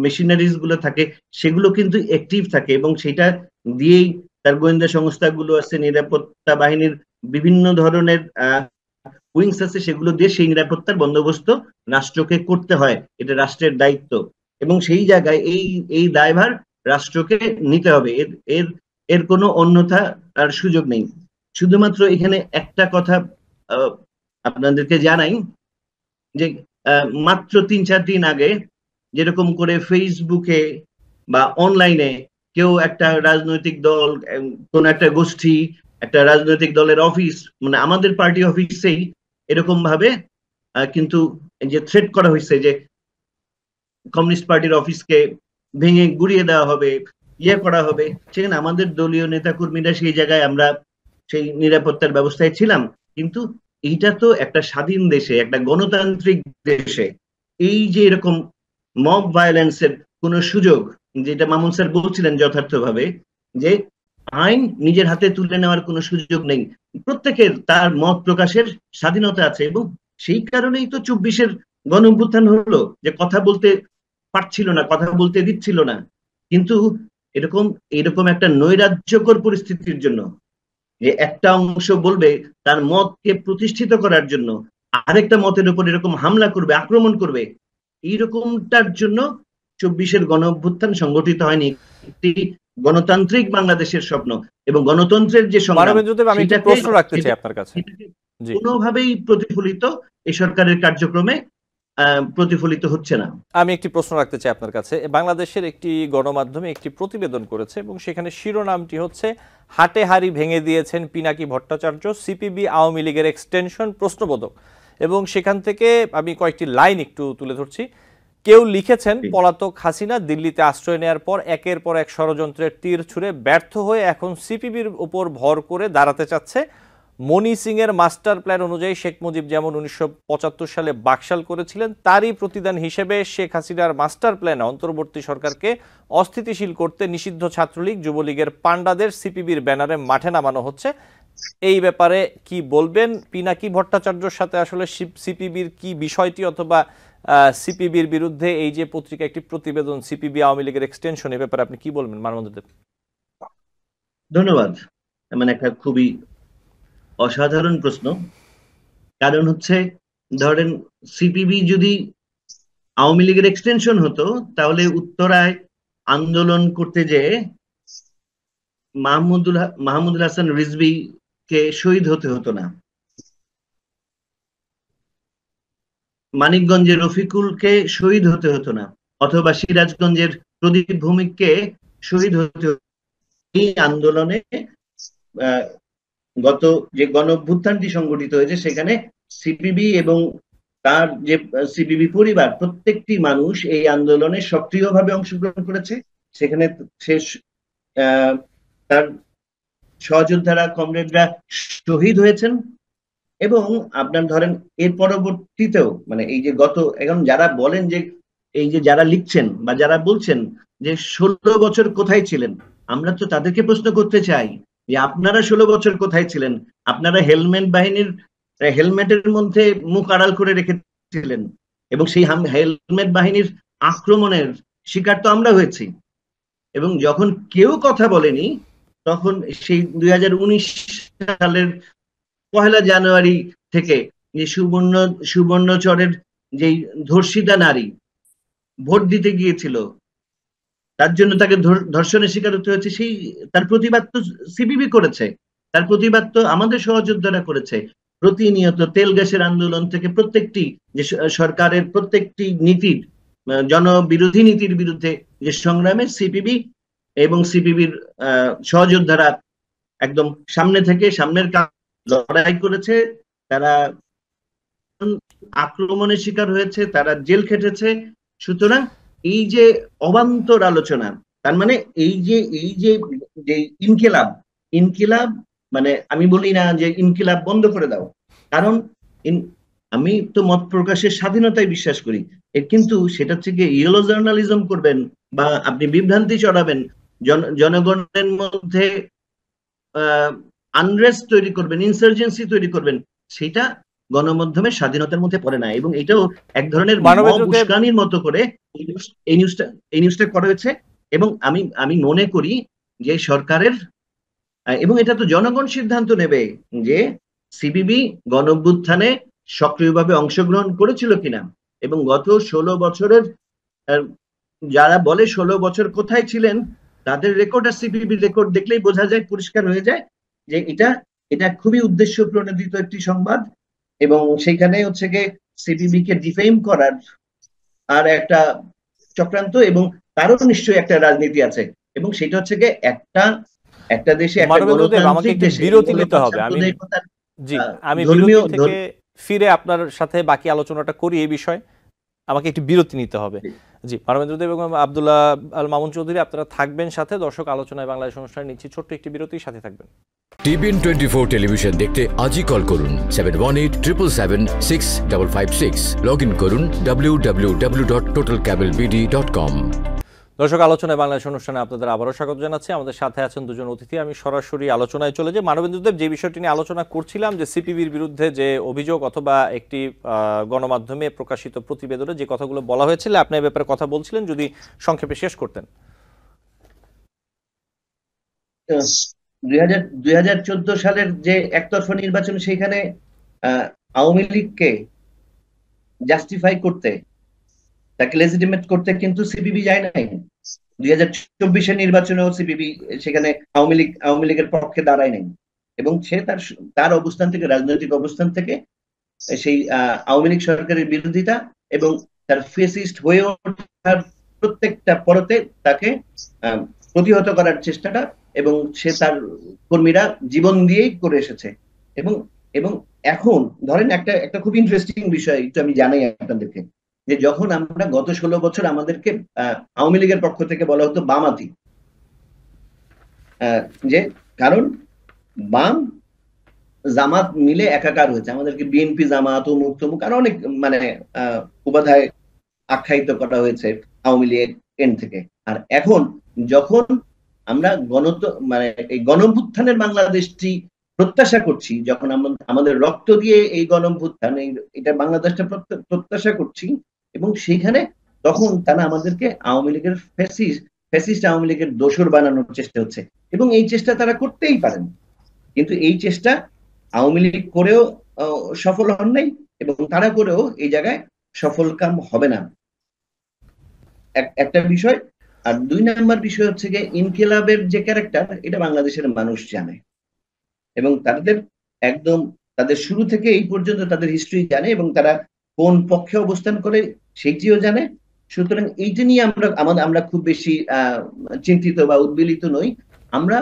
মেশিনারিজ গুলো থাকে, সেগুলো কিন্তু অ্যাক্টিভ থাকে, এবং সেটা দিয়েই তার গোয়েন্দা সংস্থাগুলো আছে, নিরাপত্তা বাহিনীর বিভিন্ন ধরনের উইংস আছে, সেগুলো দিয়ে সেই নিরাপত্তার বন্দোবস্ত রাষ্ট্রকে করতে হয়। এটা রাষ্ট্রের দায়িত্ব, এবং সেই জায়গায় এই এই দায়ভার রাষ্ট্রকে নিতে হবে। এর এর এর কোনো অন্যথা আর সুযোগ নেই। শুধুমাত্র এখানে একটা কথা আপনাদেরকে জানাই, যে মাত্র 3-4 দিন আগে যেরকম করে ফেসবুকে বা অনলাইনে কেউ একটা রাজনৈতিক দল, কোন একটা গোষ্ঠী, একটা রাজনৈতিক দলের অফিস, মানে আমাদের পার্টি অফিসেই এরকম ভাবে কিন্তু যে থ্রেট করা হয়েছে যে কমিউনিস্ট পার্টির অফিসকে ভেঙে গুড়িয়ে দেওয়া হবে, ইয়ে করা হবে, সেখানে আমাদের দলীয় নেতাকর্মীরা সেই জায়গায়, আমরা সেই নিরাপত্তার ব্যবস্থায় ছিলাম। কিন্তু এইটা তো একটা স্বাধীন দেশে, একটা গণতান্ত্রিক দেশে এই যে এরকম মব ভায়োলেন্সের কোন সুযোগ, যেটা মামুন স্যার বলছিলেন যথার্থভাবে, যে আইন নিজের হাতে তুলে নেওয়ার কোনো সুযোগ নেই। প্রত্যেকের তার মত প্রকাশের স্বাধীনতা আছে, এবং সেই কারণেই তো 24-এর গণ অভ্যুত্থান হলো, যে কথা বলতে পারছিল না, কথা বলতে দিচ্ছিল না। কিন্তু এরকম এরকম একটা নৈরাজ্যকর পরিস্থিতির জন্য, যে একটা অংশ বলবে তার মতকে প্রতিষ্ঠিত করার জন্য আরেকটা মতের উপর এরকম হামলা করবে, আক্রমণ করবে, এইরকমটার জন্য 24-এর গণ অভ্যুত্থান সংগঠিত হয়নি। একটি গণতান্ত্রিক বাংলাদেশের স্বপ্ন এবং গণতন্ত্রের যে সংগ্রাম, মানবেন্দ্র, আমি একটি প্রশ্ন রাখতে চাই আপনার কাছে। জি, কোনোভাবেই প্রতিফলিত এই সরকারের কার্যক্রমে প্রতিফলিত হচ্ছে না। আমি একটি প্রশ্ন রাখতে চাই আপনার কাছে। বাংলাদেশের একটি গণমাধ্যমে একটি প্রতিবেদন করেছে এবং সেখানে শিরোনামটি হচ্ছে হাটে হাড়ি ভেঙে দিয়েছেন পিনাকি ভট্টাচার্য, সিপিবি আওয়ামী লীগের এক্সটেনশন, প্রশ্নবোধক। এবং সেখান থেকে আমি কয়েকটি লাইন একটু তুলে ধরছি। কেউ লিখেছেন, পলাতক হাসিনা দিল্লিতে আশ্রয় নেওয়ার পর একের পর এক ষড়যন্ত্রের তীর ছুঁড়ে ব্যর্থ হয়ে এখন সিপিবির উপর ভর করে দাঁড়াতে চাচ্ছে। মনি সিং এর মাস্টার প্ল্যান অনুযায়ী শেখ মুজিব যেমন 1975 সালে বাকশাল করেছিলেন, তারই প্রতিদান হিসেবে শেখ হাসিনার মাস্টার প্ল্যানে অন্তর্বর্তী সরকারকে অস্থিতিশীল করতে নিষিদ্ধ ছাত্রলীগ, যুবলীগের পান্ডাদের সিপিবির ব্যানারে মাঠে নামানো হচ্ছে। এই ব্যাপারে কি বলবেন? পিনাকি ভট্টাচার্যর সাথে আসলে সিপিবির কি বিষয়টি, অথবা সিপিবির বিরুদ্ধে এই যে পত্রিকা একটি প্রতিবেদন সিপিবি আওয়ামী লীগের এক্সটেনশন, এই ব্যাপারে আপনি কি বলবেন মানবেন্দ্র? ধন্যবাদ। মানে একটা খুবই অসাধারণ প্রশ্ন। কারণ হচ্ছে, ধরেন সিপিবি যদি আওয়ামী লীগের এক্সটেনশন হতো, তাহলে উত্তরায় আন্দোলন করতে যেয়ে মাহমুদুল হাসান রিজভী কে শহীদ হতে হতো না, মানিকগঞ্জের রফিকুলকে শহীদ হতে হতো না, অথবা সিরাজগঞ্জের প্রদীপ ভৌমিককে শহীদ হতে হতো। এই আন্দোলনে গত যে গণ অভ্যুত্থানটি সংগঠিত হয়েছে, সেখানে সিপিবি এবং তার যে সিপিবি পরিবার, প্রত্যেকটি মানুষ এই আন্দোলনে সক্রিয়ভাবে অংশগ্রহণ করেছে। সেখানে সে তার সহযোদ্ধারা, কমরেডরা শহীদ হয়েছেন। এবং আপনার ধরেন এর পরবর্তীতেও, মানে এই যে গত, এখন যারা বলেন যে, এই যে যারা লিখছেন বা যারা বলছেন যে 16 বছর কোথায় ছিলেন, আমরা তো তাদেরকে প্রশ্ন করতে চাই যে আপনারা 16 বছর কোথায় ছিলেন? আপনারা হেলমেটের মধ্যে মুখ আড়াল করে রেখেছিলেন, এবং সেই হেলমেট বাহিনীর আক্রমণের শিকার তো আমরা হয়েছি। এবং যখন কেউ কথা বলেনি, তখন সেই 2019 সালের 1 জানুয়ারি থেকে যে সুবর্ণচরের যেই ধর্ষিতা নারী ভোট দিতে গিয়েছিল, তার জন্য তাকে ধর্ষণের শিকার হতে হয়েছে, সেই তার প্রতিবাদ তো সিপিবি করেছে, তার প্রতিবাদ তো আমাদের সহযোদ্ধারা করেছে। প্রতিনিয়ত তেল গ্যাসের আন্দোলন থেকে প্রত্যেকটি যে সরকারের প্রত্যেকটি নীতির, জনবিরোধী নীতির বিরুদ্ধে যে সংগ্রামে সিপিবি এবং সিপিবির সহযোদ্ধারা একদম সামনে থেকে সামনের লড়াই করেছে। তারা আক্রমণের শিকার হয়েছে, তারা জেল খেটেছে। সুতরাং এই যে অবান্তর আলোচনা, তার মানে এই যে ইনকিলাব, মানে আমি বলি না যে ইনকিলাব বন্ধ করে দাও, কারণ আমি তো মত প্রকাশের স্বাধীনতায় বিশ্বাস করি। কিন্তু সেটা থেকে ইয়েলো জার্নালিজম করবেন বা আপনি বিভ্রান্তি ছড়াবেন, জনগণের মধ্যে আনরেস্ট তৈরি করবেন, ইনসার্জেন্সি তৈরি করবেন, সেটা গণমাধ্যমের স্বাধীনতার মধ্যে পড়ে না। এবং এটাও এক ধরনের মব উস্কানির মতো করে এই নিউজটা করা হয়েছে। এবং আমি মনে করি যে সরকারের, এবং এটা তো জনগণ সিদ্ধান্ত নেবে যে সিপিবি গণঅভ্যুত্থানে সক্রিয়ভাবে অংশগ্রহণ করেছিল কিনা। এবং গত 16 বছরের যারা বলে 16 বছর কোথায় ছিলেন, তাদের রেকর্ড আর সিপিবি রেকর্ড দেখলেই বোঝা যায়, পরিষ্কার হয়ে যায় যে এটা খুবই উদ্দেশ্য প্রণোদিত একটি সংবাদ। এবং সেখানে হচ্ছে গিয়ে সিপিবি কে ডিফেম করার আর একটা চক্রান্ত, এবং তারও নিশ্চয়ই একটা রাজনীতি আছে। এবং সেটা হচ্ছে গিয়ে একটা দেশে, একটা গণতান্ত্রিক দেশে বিরতি নিতে হবে। আমি বিরতি থেকে ফিরে আপনার সাথে বাকি আলোচনাটা করি এই বিষয়ে। আমাকে একটি বিরতি নিতে হবে। জি, মানবেন্দ্র দেব এবং আব্দুল্লাহ আল মামুন চৌধুরী আপনারা থাকবেন সাথে। দর্শক, আলোচনায় বাংলাদেশ অনুষ্ঠানে নিচ্ছি ছোট্ট একটি বিরতি, সাথে থাকবেন। টিবিএন 24 টেলিভিশন দেখতে আজই কল করুন 7187776556। লগ ইন করুন www.totalcablebd.com। দর্শক, আলোচনায় বাংলাদেশ অনুষ্ঠানে আপনাদের আবারও স্বাগত জানাচ্ছি। আমাদের সাথে আছেন দুজন অতিথি। আমি সরাসরি আলোচনায় চলে যাই। মানবেন্দ্রদেব, যে বিষয়টি নিয়ে আলোচনা করছিলাম, যে সিপিবির বিরুদ্ধে যে অভিযোগ অথবা একটি গণমাধ্যমে প্রকাশিত প্রতিবেদনে যে কথাগুলো বলা হয়েছিল, আপনি এই ব্যাপারে কথা বলছিলেন, যদি সংক্ষেপে শেষ করতেন। 2014 সালের যে একতরফা নির্বাচন, সেখানে আওয়ামী লীগকে জাস্টিফাই করতে, তাকে লেজিটিমেট করতে কিন্তু সিপিবি যায় নাই। 2024 নির্বাচনেও সিপিবি সেখানে আওয়ামী লীগের পক্ষে দাঁড়ায় নাই। এবং সে তার অবস্থান থেকে, রাজনৈতিক অবস্থান থেকে, সেই আওয়ামী লীগ সরকারের বিরোধিতা এবং তার ফেসিস্ট হয়ে ওঠার প্রত্যেকটা পরতে তাকে প্রতিহত করার চেষ্টাটা, এবং সে তার কর্মীরা জীবন দিয়েই করে এসেছে। এবং এখন ধরেন একটা খুব ইন্টারেস্টিং বিষয় একটু আমি জানাই আপনাদেরকে, যে যখন আমরা গত 16 বছর আমাদেরকে আওয়ামী লীগের পক্ষ থেকে বলা হতো বামাতি, যে কারণ বাম জামাত মিলে একাকার হয়েছে, আমাদেরকে বিএনপি জামাত অমুক তমুক আরো অনেক মানে উপাধ্যায় আখ্যায়িত করা হয়েছে আওয়ামী লীগ এন্ড থেকে। আর এখন যখন আমরা এই গণঅভ্যুত্থানের বাংলাদেশটি প্রত্যাশা করছি, যখন আমাদের রক্ত দিয়ে এই গণঅভ্যুত্থান, এটা বাংলাদেশটা প্রত্যাশা করছি, এবং সেইখানে তখন তারা আমাদেরকে আওয়ামী লীগের ফ্যাসিস্ট আওয়ামী লীগের দোসর বানানোর চেষ্টা হচ্ছে। এবং এই চেষ্টা তারা করতেই পারেন, কিন্তু এই চেষ্টা আওয়ামী লীগ করেও সফল হন নাই, এবং তারা করেও এই জায়গায় সফল কাম হবে না, একটা বিষয়। আর 2 নাম্বার বিষয় হচ্ছে গিয়ে ইনকিলাবের যে ক্যারেক্টার, এটা বাংলাদেশের মানুষ জানে, এবং তাদের শুরু থেকে এই পর্যন্ত তাদের হিস্ট্রি জানে, এবং তারা কোন পক্ষে অবস্থান করে সেইটিও জানে। সুতরাং এইটা নিয়ে আমরা খুব বেশি চিন্তিত বা উদ্বেলিত নই। আমরা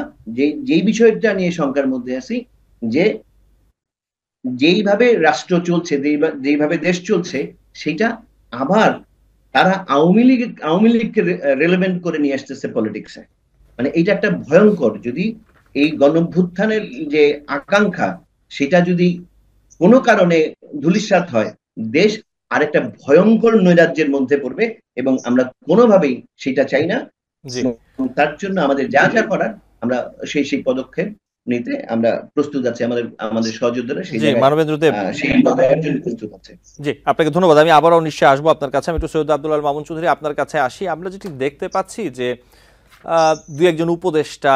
যেই বিষয়টা নিয়ে শঙ্কার মধ্যে আছি, যে যেইভাবে রাষ্ট্র চলছে, যেইভাবে দেশ চলছে, সেটা আবার তারা আওয়ামী লীগকে রেলেভেন্ট করে নিয়ে আসতেছে পলিটিক্সে। মানে এটা একটা ভয়ঙ্কর, যদি এই গণঅভ্যুত্থানের যে আকাঙ্ক্ষা, সেটা যদি কোনো কারণে ধূলিসাৎ হয়, দেশ আরেকটা ভয়ঙ্কর নৈরাজ্যের মধ্যে পড়বে, এবং আমরা কোনোভাবেই সেটা চাই না। তার জন্য আমাদের যা যা করার, আমরা সেই পদক্ষেপ নিতে আমরা প্রস্তুত আছি। আমাদের সহযোদ্ধারা প্রস্তুত আছে। জি, আপনাকে ধন্যবাদ। আমি আবারও নিশ্চয়ই আসবো আপনার কাছে। আমি একটু সৈয়দ আব্দুল আল মামুন চৌধুরী আপনার কাছে আসি। আমরা যেটি দেখতে পাচ্ছি যে 2-1 উপদেষ্টা,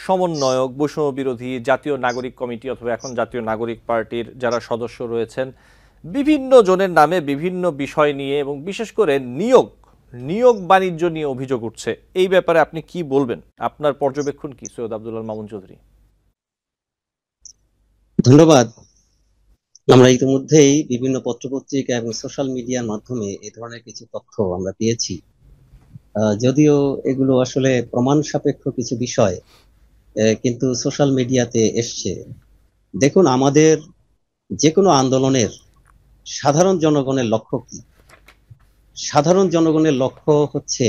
সমন্বয়ক, বৈষম্য বিরোধী, জাতীয় নাগরিক কমিটি অথবা এখন জাতীয় নাগরিক পার্টির যারা সদস্য রয়েছেন, বিভিন্ন জনের নামে বিভিন্ন বিষয় নিয়ে এবং বিশেষ করে নিয়োগ বাণিজ্য নিয়ে অভিযোগ উঠছে। এই ব্যাপারে আপনি কি বলবেন? আপনার পর্যবেক্ষণ কি, সৈয়দ আব্দুল আল মামুন চৌধুরী? ধন্যবাদ। আমরা ইতিমধ্যেই বিভিন্ন পত্রপত্রিকা এবং সোশ্যাল মিডিয়ার মাধ্যমে এই ধরনের কিছু তথ্য আমরা পেয়েছি, যদিও এগুলো আসলে প্রমাণ সাপেক্ষ কিছু বিষয়, কিন্তু সোশ্যাল মিডিয়াতে এসছে। দেখুন, আমাদের যে কোনো আন্দোলনের সাধারণ জনগণের লক্ষ্য কি? সাধারণ জনগণের লক্ষ্য হচ্ছে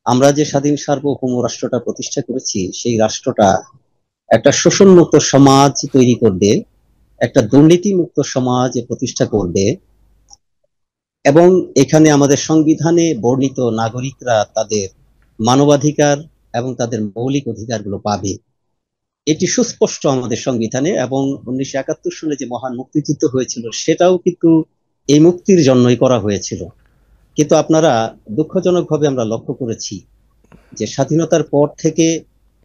আমরা যে স্বাধীন সার্বভৌম রাষ্ট্রটা প্রতিষ্ঠা করেছি, সেই রাষ্ট্রটা একটা শোষণমুক্ত সমাজ তৈরি করবে, একটা দুর্নীতিমুক্ত সমাজ প্রতিষ্ঠা করবে, এবং এখানে আমাদের সংবিধানে বর্ণিত নাগরিকরা তাদের মানবাধিকার এবং তাদের মৌলিক অধিকারগুলো পাবে। এটি সুস্পষ্ট আমাদের সংবিধানে, এবং 1971 সালে যে মহান মুক্তিযুদ্ধ হয়েছিল সেটাও কিন্তু এই মুক্তির জন্যই করা হয়েছিল। কিন্তু আপনারা দুঃখজনকভাবে আমরা লক্ষ্য করেছি যে স্বাধীনতার পর থেকে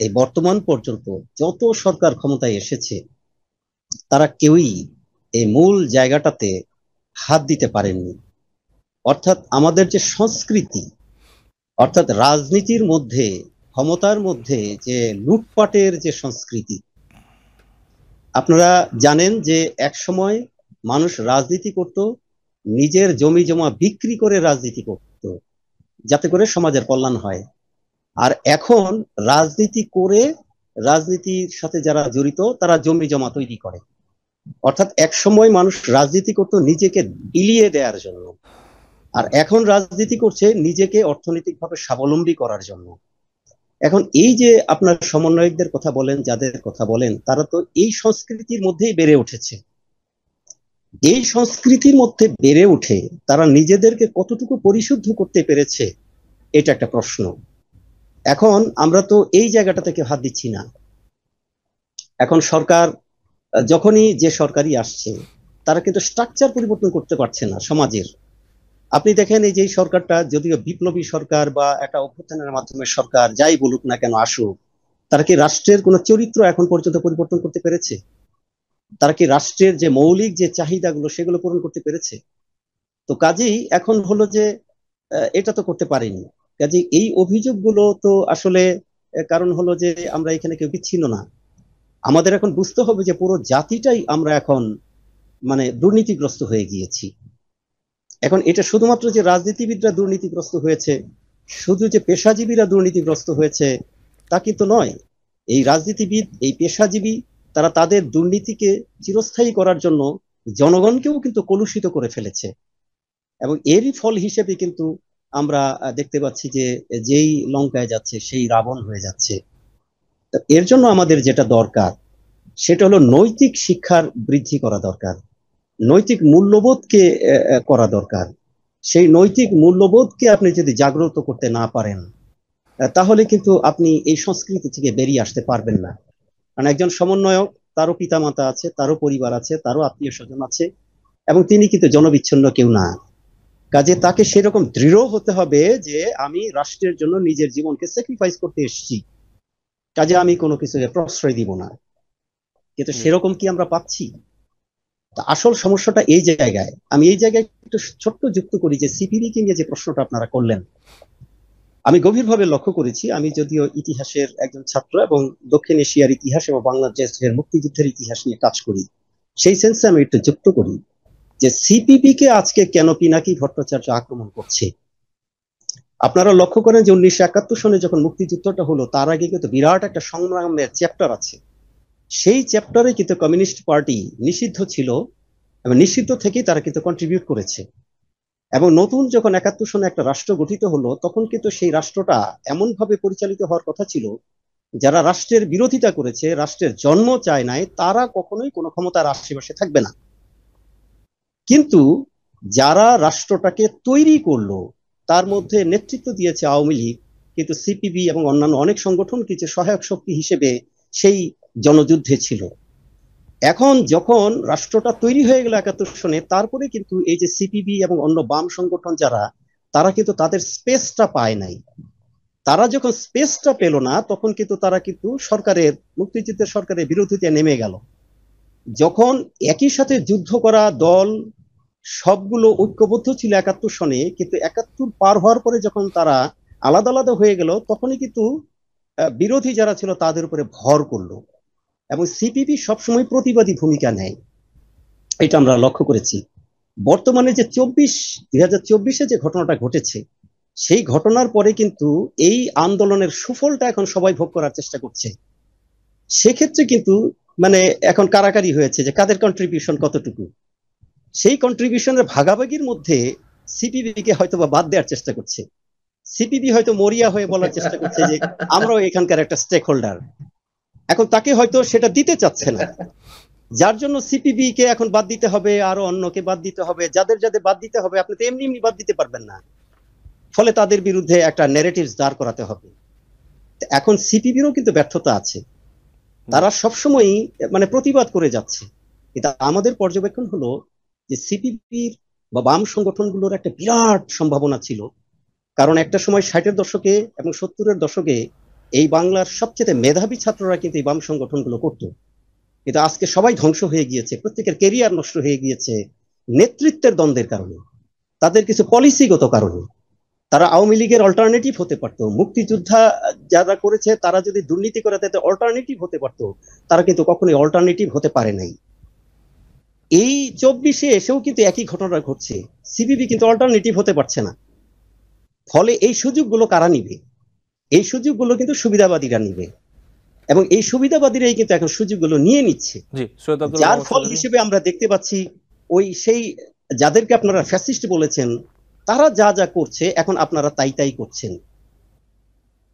এই বর্তমান পর্যন্ত যত সরকার ক্ষমতায় এসেছে তারা কেউই এই মূল জায়গাটাতে হাত দিতে পারেননি। অর্থাৎ আমাদের যে সংস্কৃতি, অর্থাৎ রাজনীতির মধ্যে, ক্ষমতার মধ্যে যে লুটপাটের যে সংস্কৃতি, আপনারা জানেন যে এক সময় মানুষ রাজনীতি করত, নিজের জমি জমা বিক্রি করে রাজনীতি করত যাতে করে সমাজের কল্যাণ হয়। আর এখন রাজনীতি করে, রাজনীতির সাথে যারা জড়িত তারা জমি জমা তৈরি করে। অর্থাৎ এক সময় মানুষ রাজনীতি করত নিজেকে বিলিয়ে দেওয়ার জন্য, আর এখন রাজনীতি করছে নিজেকে অর্থনৈতিকভাবে স্বাবলম্বী করার জন্য। এখন এই যে আপনার সমন্বয়কদের কথা বলেন, যাদের কথা বলেন, তারা তো এই সংস্কৃতির মধ্যেই বেড়ে উঠেছে। এই সংস্কৃতির মধ্যে বেড়ে উঠে তারা নিজেদেরকে কতটুকু পরিশুদ্ধ করতে পেরেছে, এটা একটা প্রশ্ন। এখন আমরা তো এই জায়গাটা থেকে হাত দিচ্ছি না। এখন সরকার যখনই যে সরকারই আসছে তারা কিন্তু স্ট্রাকচার পরিবর্তন করতে পারছে না সমাজের। আপনি দেখেন এই যে সরকারটা যদিও বিপ্লবী সরকার বা একটা অভ্যুত্থানের মাধ্যমে সরকার যাই বলুক না কেন আসুক, তারা কি রাষ্ট্রের কোনো চরিত্র এখন পর্যন্ত পরিবর্তন করতে পেরেছে? তারা কি রাষ্ট্রের যে মৌলিক যে চাহিদাগুলো সেগুলো পূরণ করতে পেরেছে? তো কাজেই এখন হলো যে এটা তো করতে পারেনি। কাজেই এই অভিযোগগুলো তো আসলে কারণ হলো যে আমরা এখানে কেউ বিচ্ছিন্ন না। আমাদের এখন বুঝতে হবে যে পুরো জাতিটাই আমরা এখন মানে দুর্নীতিগ্রস্ত হয়ে গিয়েছি। এখন এটা শুধুমাত্র যে রাজনীতিবিদরা দুর্নীতিগ্রস্ত হয়েছে, শুধু যে পেশাজীবীরা দুর্নীতিগ্রস্ত হয়েছে তা কিন্তু নয়। এই রাজনীতিবিদ, এই পেশাজীবী, তারা তাদের দুর্নীতিকে চিরস্থায়ী করার জন্য জনগণকেও কিন্তু কলুষিত করে ফেলেছে। এবং এরই ফল হিসেবে কিন্তু আমরা দেখতে পাচ্ছি যে যেই লঙ্কায় যাচ্ছে সেই রাবণ হয়ে যাচ্ছে। এর জন্য আমাদের যেটা দরকার সেটা হলো নৈতিক শিক্ষার বৃদ্ধি করা দরকার, নৈতিক মূল্যবোধকে করা দরকার। সেই নৈতিক মূল্যবোধকে আপনি যদি জাগ্রত করতে না পারেন তাহলে কিন্তু আপনি এই সংস্কৃতি থেকে বেরিয়ে আসতে পারবেন না। কারণ একজন সমন্বয়ক, তারও পিতামাতা আছে, তারও পরিবার আছে, তারও আত্মীয় স্বজন আছে, এবং তিনি কিন্তু জনবিচ্ছিন্ন কেউ না। কাজে তাকে সেরকম দৃঢ় হতে হবে যে আমি রাষ্ট্রের জন্য নিজের জীবনকে স্যাক্রিফাইস করতে এসেছি, কাজে আমি কোনো কিছু প্রশ্রয় দিব না। কিন্তু সেরকম কি আমরা পাচ্ছি? আসল সমস্যাটা এই জায়গায়। আমি এই জায়গায় একটু ছোট্ট যুক্ত করি যে সিপিবি কে নিয়ে যে প্রশ্নটা আপনারা করলেন, আমি গভীরভাবে লক্ষ্য করেছি। আমি যদিও ইতিহাসের একজন ছাত্র এবং দক্ষিণ এশিয়ার ইতিহাস এবং বাংলাদেশের মুক্তিযুদ্ধের ইতিহাস নিয়ে কাজ করি, সেই সেন্সে আমি একটু যুক্ত করি যে সিপিবি কে আজকে কেন পিনাকি ভট্টাচার্য আক্রমণ করছে। আপনারা লক্ষ্য করেন যে 1971 সনে যখন মুক্তিযুদ্ধটা হলো তার আগে কিন্তু বিরাট একটা সংগ্রামের চ্যাপ্টার আছে। সেই চ্যাপ্টারে কিন্তু কমিউনিস্ট পার্টি নিষিদ্ধ ছিল এবং নিষিদ্ধ থেকেই তারা কিন্তু কন্ট্রিবিউট করেছে। এবং নতুন যখন 71 সনে একটা রাষ্ট্র গঠিত হলো তখন কিন্তু সেই রাষ্ট্রটা এমন ভাবে পরিচালিত হওয়ার কথা ছিল, যারা রাষ্ট্রের বিরোধিতা করেছে, রাষ্ট্রের জন্ম চায় নাই, তারা কখনোই কোনো ক্ষমতার আশেপাশে থাকবে না। কিন্তু যারা রাষ্ট্রটাকে তৈরি করলো তার মধ্যে নেতৃত্ব দিয়েছে আওয়ামী লীগ, কিন্তু সিপিবি এবং অন্যান্য অনেক সংগঠন কিছু সহায়ক শক্তি হিসেবে সেই জনযুদ্ধে ছিল। এখন যখন রাষ্ট্রটা তৈরি হয়ে গেল 71 সনে, তারপরে কিন্তু এই যে সিপিবি এবং অন্য বাম সংগঠন যারা, তারা কিন্তু তাদের স্পেসটা পায় নাই। তারা যখন স্পেসটা পেল না তখন কিন্তু তারা কিন্তু সরকারের, মুক্তিযুদ্ধের সরকারের বিরোধিতায় নেমে গেল। যখন একই সাথে যুদ্ধ করা দল সবগুলো ঐক্যবদ্ধ ছিল 71 সনে, কিন্তু 71 পার হওয়ার পরে যখন তারা আলাদা আলাদা হয়ে গেল তখনই কিন্তু বিরোধী যারা ছিল তাদের উপরে ভর করলো। এবং সিপিবি সবসময় প্রতিবাদী ভূমিকা নেয়, এটা আমরা লক্ষ্য করেছি। বর্তমানে যে 2024-এ যে ঘটনাটা ঘটেছে, সেই ঘটনার পরে কিন্তু এই আন্দোলনের সুফলটা এখন সবাই ভোগ করার চেষ্টা করছে। সেক্ষেত্রে কিন্তু মানে এখন কারাকারি হয়েছে যে কাদের কন্ট্রিবিউশন কতটুকু। সেই কন্ট্রিবিউশনের ভাগাভাগির মধ্যে সিপিবি কে হয়তো বা বাদ দেওয়ার চেষ্টা করছে। সিপিবি হয়তো মরিয়া হয়ে বলার চেষ্টা করছে যে আমরাও এখানকার একটা স্টেক হোল্ডার। এখন তাকে হয়তো সেটা দিতে চাচ্ছে না, যার জন্য সিপিবি কে এখন বাদ দিতে হবে, আরো অন্যকে বাদ দিতে হবে। যাদের যাদের বাদ দিতে হবে আপনি তো এমনি এমনি বাদ দিতে পারবেন না, ফলে তাদের বিরুদ্ধে একটা ন্যারেটিভ দাঁড় করাতে হবে। এখন সিপিবিরও কিন্তু ব্যর্থতা আছে। তারা সবসময়ই মানে প্রতিবাদ করে যাচ্ছে। কিন্তু আমাদের পর্যবেক্ষণ হলো যে সিপিবির বা বাম সংগঠনগুলোর একটা বিরাট সম্ভাবনা ছিল, কারণ একটা সময় 60-এর দশকে এবং 70-এর দশকে এই বাংলার সবচেয়ে মেধাবী ছাত্ররা কিন্তু এই বাম সংগঠনগুলো করতো। কিন্তু আজকে সবাই ধ্বংস হয়ে গিয়েছে, প্রত্যেকের কেরিয়ার নষ্ট হয়ে গিয়েছে নেতৃত্বের দ্বন্দ্বের কারণে, তাদের কিছু পলিসিগত কারণে। তারা আওয়ামী লীগের অল্টারনেটিভ হতে পারতো, মুক্তিযোদ্ধা যারা করেছে তারা যদি দুর্নীতি করে তাতে অল্টারনেটিভ হতে পারতো, তারা কিন্তু কখনোই অল্টারনেটিভ হতে পারে নাই। এই 24-এ এসেও কিন্তু একই ঘটনা ঘটছে, সিপিবি কিন্তু অল্টারনেটিভ হতে পারছে না। ফলে এই সুযোগগুলো কারা নিবে? এই সুযোগগুলো কিন্তু সুবিধাবাদীরা নিবে, এবং এই সুবিধাবাদীরাই কিন্তু এখন সুযোগগুলো নিয়ে নিচ্ছে। জি সৈয়দ আব্দুল যার মাহমুদ ফল চৌধুরী। হিসেবে আমরা দেখতে পাচ্ছি ওই সেই যাদেরকে আপনারা ফ্যাসিস্ট বলেছেন, তারা যা যা করছে এখন আপনারা তাই তাই করছেন।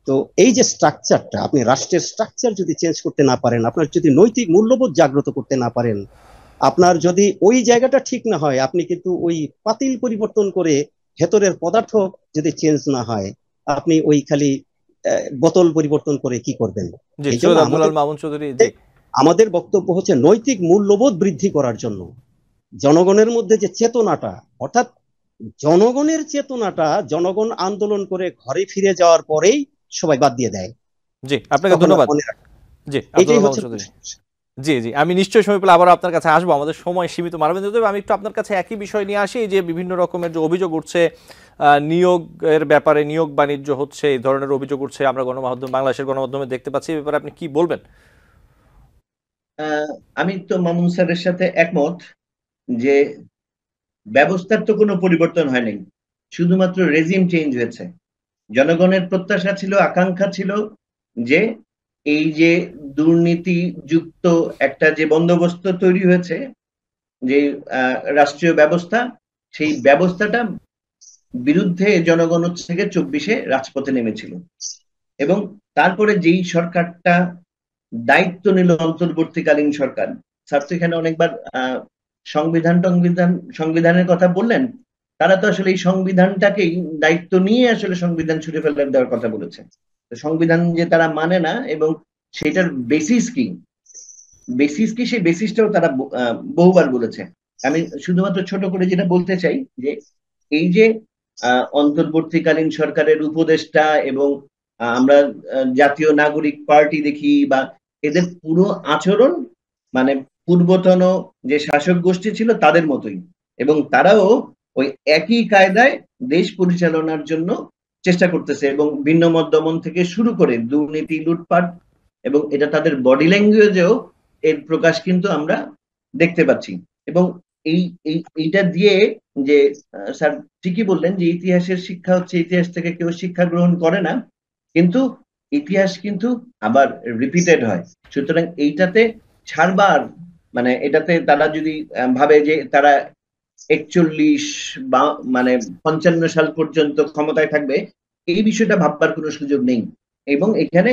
তো এই যে স্ট্রাকচারটা, আপনি রাষ্ট্রের স্ট্রাকচার যদি চেঞ্জ করতে না পারেন, আপনার যদি নৈতিক মূল্যবোধ জাগ্রত করতে না পারেন, আপনার যদি ওই জায়গাটা ঠিক না হয়, আপনি কিন্তু ওই পাতিল পরিবর্তন করে ভেতরের পদার্থ যদি চেঞ্জ না হয়, আপনি ওই খালি বোতল পরিবর্তন করে কি করবেন? জি এই জন্য সৈয়দ আব্দুল মাহমুদ চৌধুরী। জি আমাদের বক্তব্য হচ্ছে নৈতিক মূল্যবোধ বৃদ্ধি করার জন্য জনগণের মধ্যে যে চেতনাটা, অর্থাৎ জনগণের চেতনাটা, জনগণ আন্দোলন করে ঘরে ফিরে যাওয়ার পরেই সবাই বাদ দিয়ে দেয়। জি আপনাকে তখন আর ধন্যবাদ। মনে রাখে। জি আব্দুল এটাই মাহমুদ হচ্ছে চৌধুরী। জি জি আমি নিশ্চয়ই সময় পেলে আবারও আপনার কাছে আসবো, আমাদের সময় সীমিত। মানবেন্দ্র দেব, আমি একটু আপনার কাছে একই বিষয় নিয়ে আসি, যে বিভিন্ন রকমের যে অভিযোগ উঠছে নিয়োগের ব্যাপারে, নিয়োগ বাণিজ্য হচ্ছে, এই ধরনের অভিযোগ উঠছে, আমরা গণমাধ্যম, বাংলাদেশের গণমাধ্যমে দেখতে পাচ্ছি। এই ব্যাপারে আপনি কি বলবেন? আমি তো মামুন স্যারের সাথে একমত যে ব্যবস্থার তো কোনো পরিবর্তন হয়নি, শুধুমাত্র রেজিম চেঞ্জ হয়েছে। জনগণের প্রত্যাশা ছিল, আকাঙ্ক্ষা ছিল যে এই যে দুর্নীতিযুক্ত একটা যে বন্দোবস্ত তৈরি হয়েছে, যে রাষ্ট্রীয় ব্যবস্থা, সেই ব্যবস্থাটা বিরুদ্ধে জনগণ হচ্ছে 24-এ রাজপথে নেমেছিল। এবং তারপরে যেই সরকারটা দায়িত্ব নিল, অন্তর্বর্তীকালীন সরকার, স্যার তো এখানে অনেকবার সংবিধানের কথা বললেন, তারা তো আসলে এই সংবিধানটাকেই দায়িত্ব নিয়ে আসলে সংবিধান ছুঁড়ে ফেলে দেওয়ার কথা বলেছে। তো সংবিধান যে তারা মানে না, এবং সেটার বেসিস কি, সেই বেসিসটাও তারা বহুবার বলেছে। আমি শুধুমাত্র ছোট করে যেটা বলতে চাই, যে এই যে অন্তর্বর্তীকালীন সরকারের উপদেষ্টা এবং আমরা জাতীয় নাগরিক পার্টি দেখি, বা এদের পুরো আচরণ মানে পূর্বতন যে শাসক গোষ্ঠী ছিল তাদের মতোই, এবং তারাও ওই একই কায়দায় দেশ পরিচালনার জন্য চেষ্টা করতেছে, এবং ভিন্ন মত দমন থেকে শুরু করে দুর্নীতি, লুটপাট, এবং এটা তাদের বডি ল্যাঙ্গুয়েজেও এর প্রকাশ কিন্তু আমরা দেখতে পাচ্ছি। এবং এইটা দিয়ে যে স্যার ঠিকই বললেন যে ইতিহাসের শিক্ষা হচ্ছে, ইতিহাস থেকে কেউ শিক্ষা গ্রহণ করে না, কিন্তু ইতিহাস কিন্তু আবার রিপিটেড হয়। সুতরাং এইটাতে ছাড়বার মানে এটাতে তারা যদি ভাবে যে তারা 41 বা মানে 55 সাল পর্যন্ত ক্ষমতায় থাকবে, এই বিষয়টা ভাববার কোনো সুযোগ নেই। এবং এখানে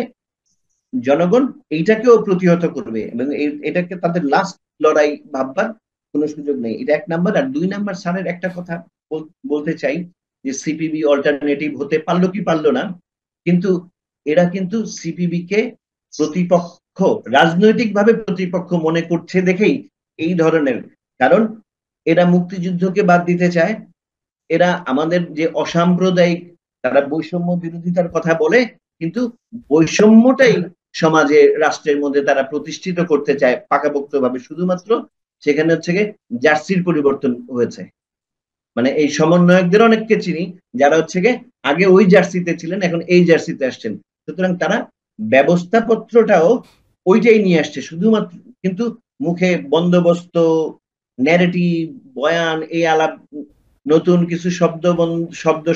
জনগণ এইটাকেও প্রতিহত করবে, এবং এটাকে তাদের লাস্ট লড়াই ভাববার কোনো সুযোগ নেই। এটা 1 নাম্বার। আর 2 নাম্বার, স্যারের একটা কথা বলতে চাই, যে সিপিবি অল্টারনেটিভ হতে পারলো কি পারলো না, কিন্তু এরা কিন্তু সিপিবি কে প্রতিপক্ষ, রাজনৈতিকভাবে প্রতিপক্ষ মনে করছে দেখেই এই ধরনের, কারণ এরা মুক্তিযুদ্ধকে বাদ দিতে চায়, এরা আমাদের যে অসাম্প্রদায়িক, তারা বৈষম্য বিরোধিতার কথা বলে, কিন্তু বৈষম্যটাই সমাজে, রাষ্ট্রের মধ্যে তারা প্রতিষ্ঠিত করতে চায় পাকাপোক্তভাবে। শুধুমাত্র সেখানে হচ্ছে জার্সির পরিবর্তন হয়েছে। মানে এই সমন্বয়কদের অনেককে চিনি যারা হচ্ছে আগে ওই জার্সিতে ছিলেন, এখন এই জার্সিতে আসছেন। সুতরাং তারা ব্যবস্থাপত্রটাও ওইটাই নিয়ে আসছে শুধুমাত্র, কিন্তু মুখে বন্দোবস্ত, ন্যারেটিভ, বয়ান, এই আলাপ, নতুন কিছু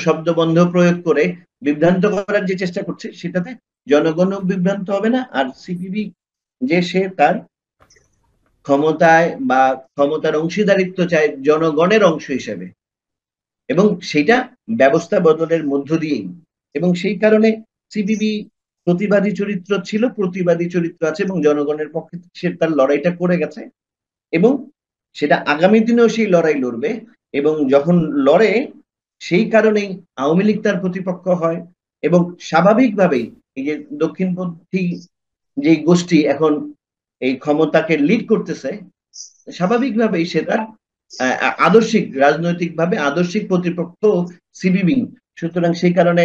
শব্দবন্ধ প্রয়োগ করে বিভ্রান্ত করার যে চেষ্টা করছে, সেটাতে জনগণও বিভ্রান্ত হবে না। আর সিপিবি যে সে তার ক্ষমতায় বা ক্ষমতার অংশীদারিত্ব চায় জনগণের অংশ হিসেবে, এবং সেটা ব্যবস্থা বদলের মধ্য দিয়েই। এবং সেই কারণে সিপিবি প্রতিবাদী চরিত্র ছিল, প্রতিবাদী চরিত্র আছে, এবং জনগণের পক্ষে সে তার লড়াইটা করে গেছে, এবং সেটা আগামী দিনেও সেই লড়াই লড়বে। এবং যখন লড়ে, সেই কারণেই আওয়ামী লীগ তার প্রতিপক্ষ হয়, এবং স্বাভাবিকভাবেই এই যে দক্ষিণপন্থী যে গোষ্ঠী এখন এই ক্ষমতাকে লিড করতেছে, স্বাভাবিকভাবেই সে তার আদর্শিক, রাজনৈতিকভাবে আদর্শিক প্রতিপক্ষ সিপিবি। সুতরাং সেই কারণে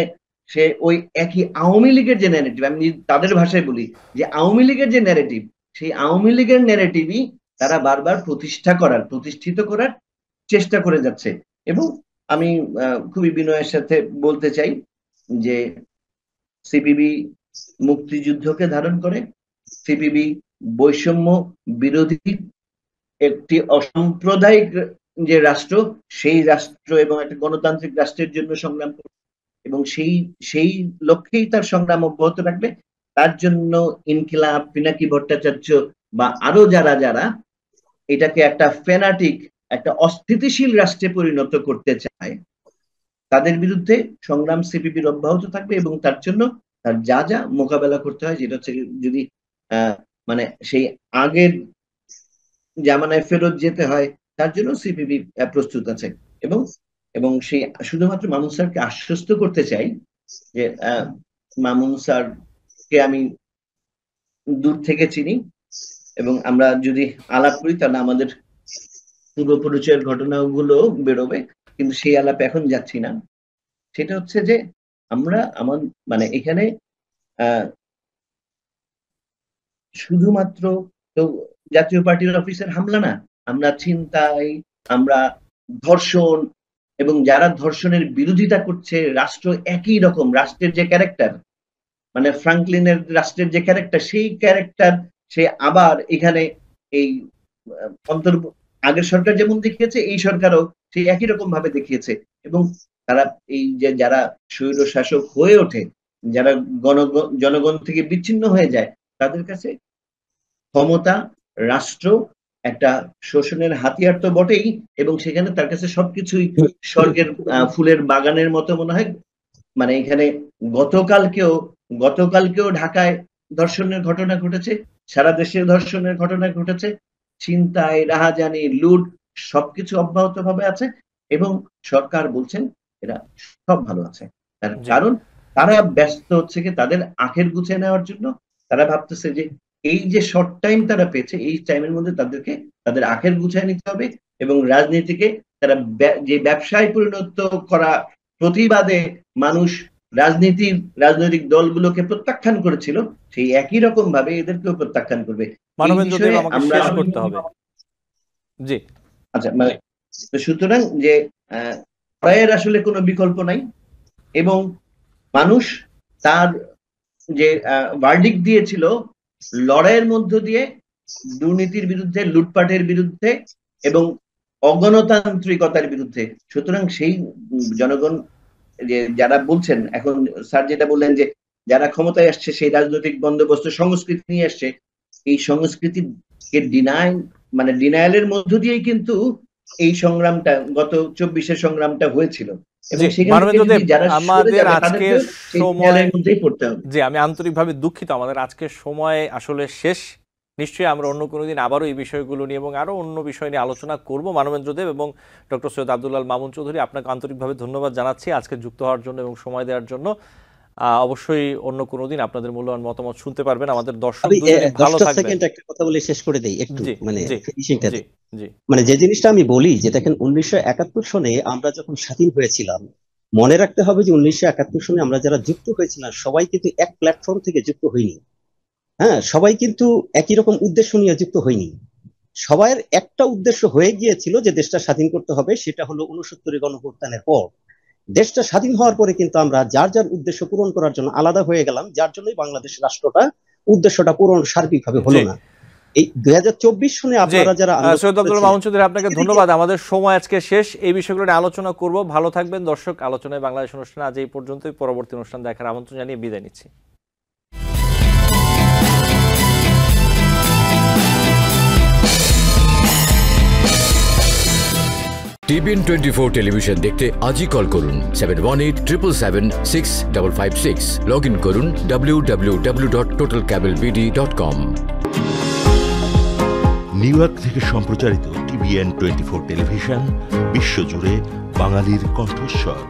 সে ওই একই আওয়ামী লীগের যে ন্যারেটিভ, আমি তাদের ভাষায় বলি যে আওয়ামী লীগের যে ন্যারেটিভ, সেই আওয়ামী লীগের ন্যারেটিভই তারা বারবার প্রতিষ্ঠিত করার চেষ্টা করে যাচ্ছে। এবং আমি খুবই বিনয়ের সাথে বলতে চাই যে সিপিবি মুক্তিযুদ্ধকে ধারণ করে, সিপিবি বৈষম্য বিরোধী একটি অসাম্প্রদায়িক যে রাষ্ট্র, সেই রাষ্ট্র এবং একটা গণতান্ত্রিক রাষ্ট্রের জন্য সংগ্রাম করবে এবং সেই লক্ষ্যেই তার সংগ্রাম অব্যাহত রাখবে। তার জন্য ইনকিলাব, পিনাকি ভট্টাচার্য বা আরো যারা এটাকে একটা ফেনাটিক, একটা অস্থিতিশীল রাষ্ট্রে পরিণত করতে চায়, তাদের বিরুদ্ধে সংগ্রাম সিপিবির অব্যাহত থাকবে এবং তার জন্য তার যা মোকাবেলা করতে হয়, যেটা হচ্ছে যদি মানে সেই আগের জামানায় ফেরত যেতে হয়, তার জন্য সিপিবি প্রস্তুত আছে। এবং সেই শুধুমাত্র মামুন স্যারকে আশ্বস্ত করতে চাই যে মামুন স্যারকে আমি দূর থেকে চিনি এবং আমরা যদি আলাপ করি তাহলে আমাদের পূর্বপরিচয়ের ঘটনাগুলো বেরোবে, কিন্তু সেই আলাপে এখন যাচ্ছি না। সেটা হচ্ছে যে আমরা মানে এখানে শুধুমাত্র তো জাতীয় পার্টির অফিসের হামলা না, আমরা ছিনতাই, আমরা ধর্ষণ, এবং যারা ধর্ষণের বিরোধিতা করছে, রাষ্ট্র একই রকম, রাষ্ট্রের যে ক্যারেক্টার, মানে ফ্রাঙ্কলিনের রাষ্ট্রের যে ক্যারেক্টার, সেই ক্যারেক্টার সে আবার এখানে এই আগের সরকার যেমন দেখিয়েছে, এই সরকারও সেই একই রকম ভাবে দেখিয়েছে। এবং তারা এই যে যারা স্বৈর শাসক হয়ে ওঠে, যারা জনগণ থেকে বিচ্ছিন্ন হয়ে যায়, তাদের কাছে ক্ষমতা, রাষ্ট্র একটা শোষণের হাতিয়ার তো বটেই, এবং সেখানে তার কাছে সবকিছুই স্বর্গের ফুলের বাগানের মতো মনে হয়। মানে এখানে গতকালকেও ঢাকায় ধর্ষণের ঘটনা ঘটেছে, সারা দেশে ধর্ষণের ঘটনা ঘটেছে, ছিনতাই, রাহাজানি, লুট সবকিছু অব্যাহত ভাবে আছে এবং সরকার বলছেন এরা সব ভালো আছে। তার কারণ তারা ব্যস্ত হচ্ছে কি তাদের আখের গুছিয়ে নেওয়ার জন্য। তারা ভাবতেছে যে এই যে শর্ট টাইম তারা পেয়েছে, এই টাইমের মধ্যে তাদের আখের গুছিয়ে নিতে হবে এবং রাজনীতিকে তারা যে ব্যবসায় পরিণত করা প্রতিবাদে মানুষ রাজনৈতিক দলগুলোকে প্রত্যাখ্যান করেছিল, সেই একই রকম ভাবে এদেরকেও প্রত্যাখ্যান করবে। আচ্ছা, মানে সুতরাং যে লড়াইয়ের আসলে কোনো বিকল্প নাই এবং মানুষ তার যে ভার্ডিক্ট দিয়েছিল লড়াইয়ের মধ্য দিয়ে দুর্নীতির বিরুদ্ধে, লুটপাটের বিরুদ্ধে এবং অগণতান্ত্রিকতার বিরুদ্ধে। সুতরাং সেই জনগণ যে যারা বলছেন, এখন স্যার যেটা বললেন যে যারা ক্ষমতায় আসছে সেই রাজনৈতিক বন্দোবস্ত সংস্কৃতি নিয়ে আসছে, এই সংস্কৃতিকে ডিনায়ালের মধ্য দিয়েই কিন্তু এই সংগ্রামটা, গত 24-এর সংগ্রামটা হয়েছিল। আমি আন্তরিকভাবে দুঃখিত, আমাদের আজকের সময় আসলে শেষ। নিশ্চয়ই আমরা অন্য কোনো দিন আবারও এই বিষয়গুলো নিয়ে এবং আরো অন্য বিষয় নিয়ে আলোচনা করব। মানবেন্দ্র দেব এবং ডক্টর সৈয়দ আব্দুল্লাহ মামুন চৌধুরী, আপনাকে আন্তরিকভাবে ধন্যবাদ জানাচ্ছি আজকে যুক্ত হওয়ার জন্য এবং সময় দেওয়ার জন্য। অবশ্যই অন্য কোনো দিন আপনাদের মূল্যবান মতামত শুনতে পারবেন। আমাদের দর্শক ভালো থাকবেন। একটা কথা বলে শেষ করে দেই একটু, মানে যে জিনিসটা আমি বলি যে দেখেন 1971 সনে আমরা যখন স্বাধীন হয়েছিলাম, মনে রাখতে হবে যে 1971 সনে আমরা যারা যুক্ত হয়েছিলাম সবাই কিন্তু এক প্ল্যাটফর্ম থেকে যুক্ত হইনি। হ্যাঁ, সবাই কিন্তু একই রকম উদ্দেশ্য নিয়ে যুক্ত হয়নি। সবার একটা উদ্দেশ্য হয়ে গিয়েছিল যে দেশটা স্বাধীন করতে হবে, সেটা হলো 69 গণঅভ্যুত্থানের পর। দেশটা স্বাধীন হওয়ার পরে কিন্তু আমরা যার উদ্দেশ্য পূরণ করার জন্য আলাদা হয়ে গেলাম, যার জন্যই বাংলাদেশ রাষ্ট্রটা উদ্দেশ্যটা পূরণ সার্বিকভাবে হলো না। এই 2024 সনে আপনারা যারা সৈয়দ আব্দুল্লাহ মামুন চৌধুরী, আপনাকে ধন্যবাদ। আমাদের সময় আজকে শেষ, এই বিষয়গুলো নিয়ে আলোচনা করব। ভালো থাকবেন দর্শক। আলোচনায় বাংলাদেশ অনুষ্ঠানে আজ এই পর্যন্তই। পরবর্তী অনুষ্ঠান দেখার আমন্ত্রণ জানিয়ে বিদায় নিচ্ছি। TBN 24 টেলিভিশন দেখতে আজই কল করুন 7187776556। লগ ইন করুন www.totalcablebd.com। নিউ ইয়র্ক থেকে সম্প্রচারিত TBN 24 টেলিভিশন বিশ্বজুড়ে বাঙালির কণ্ঠস্বর।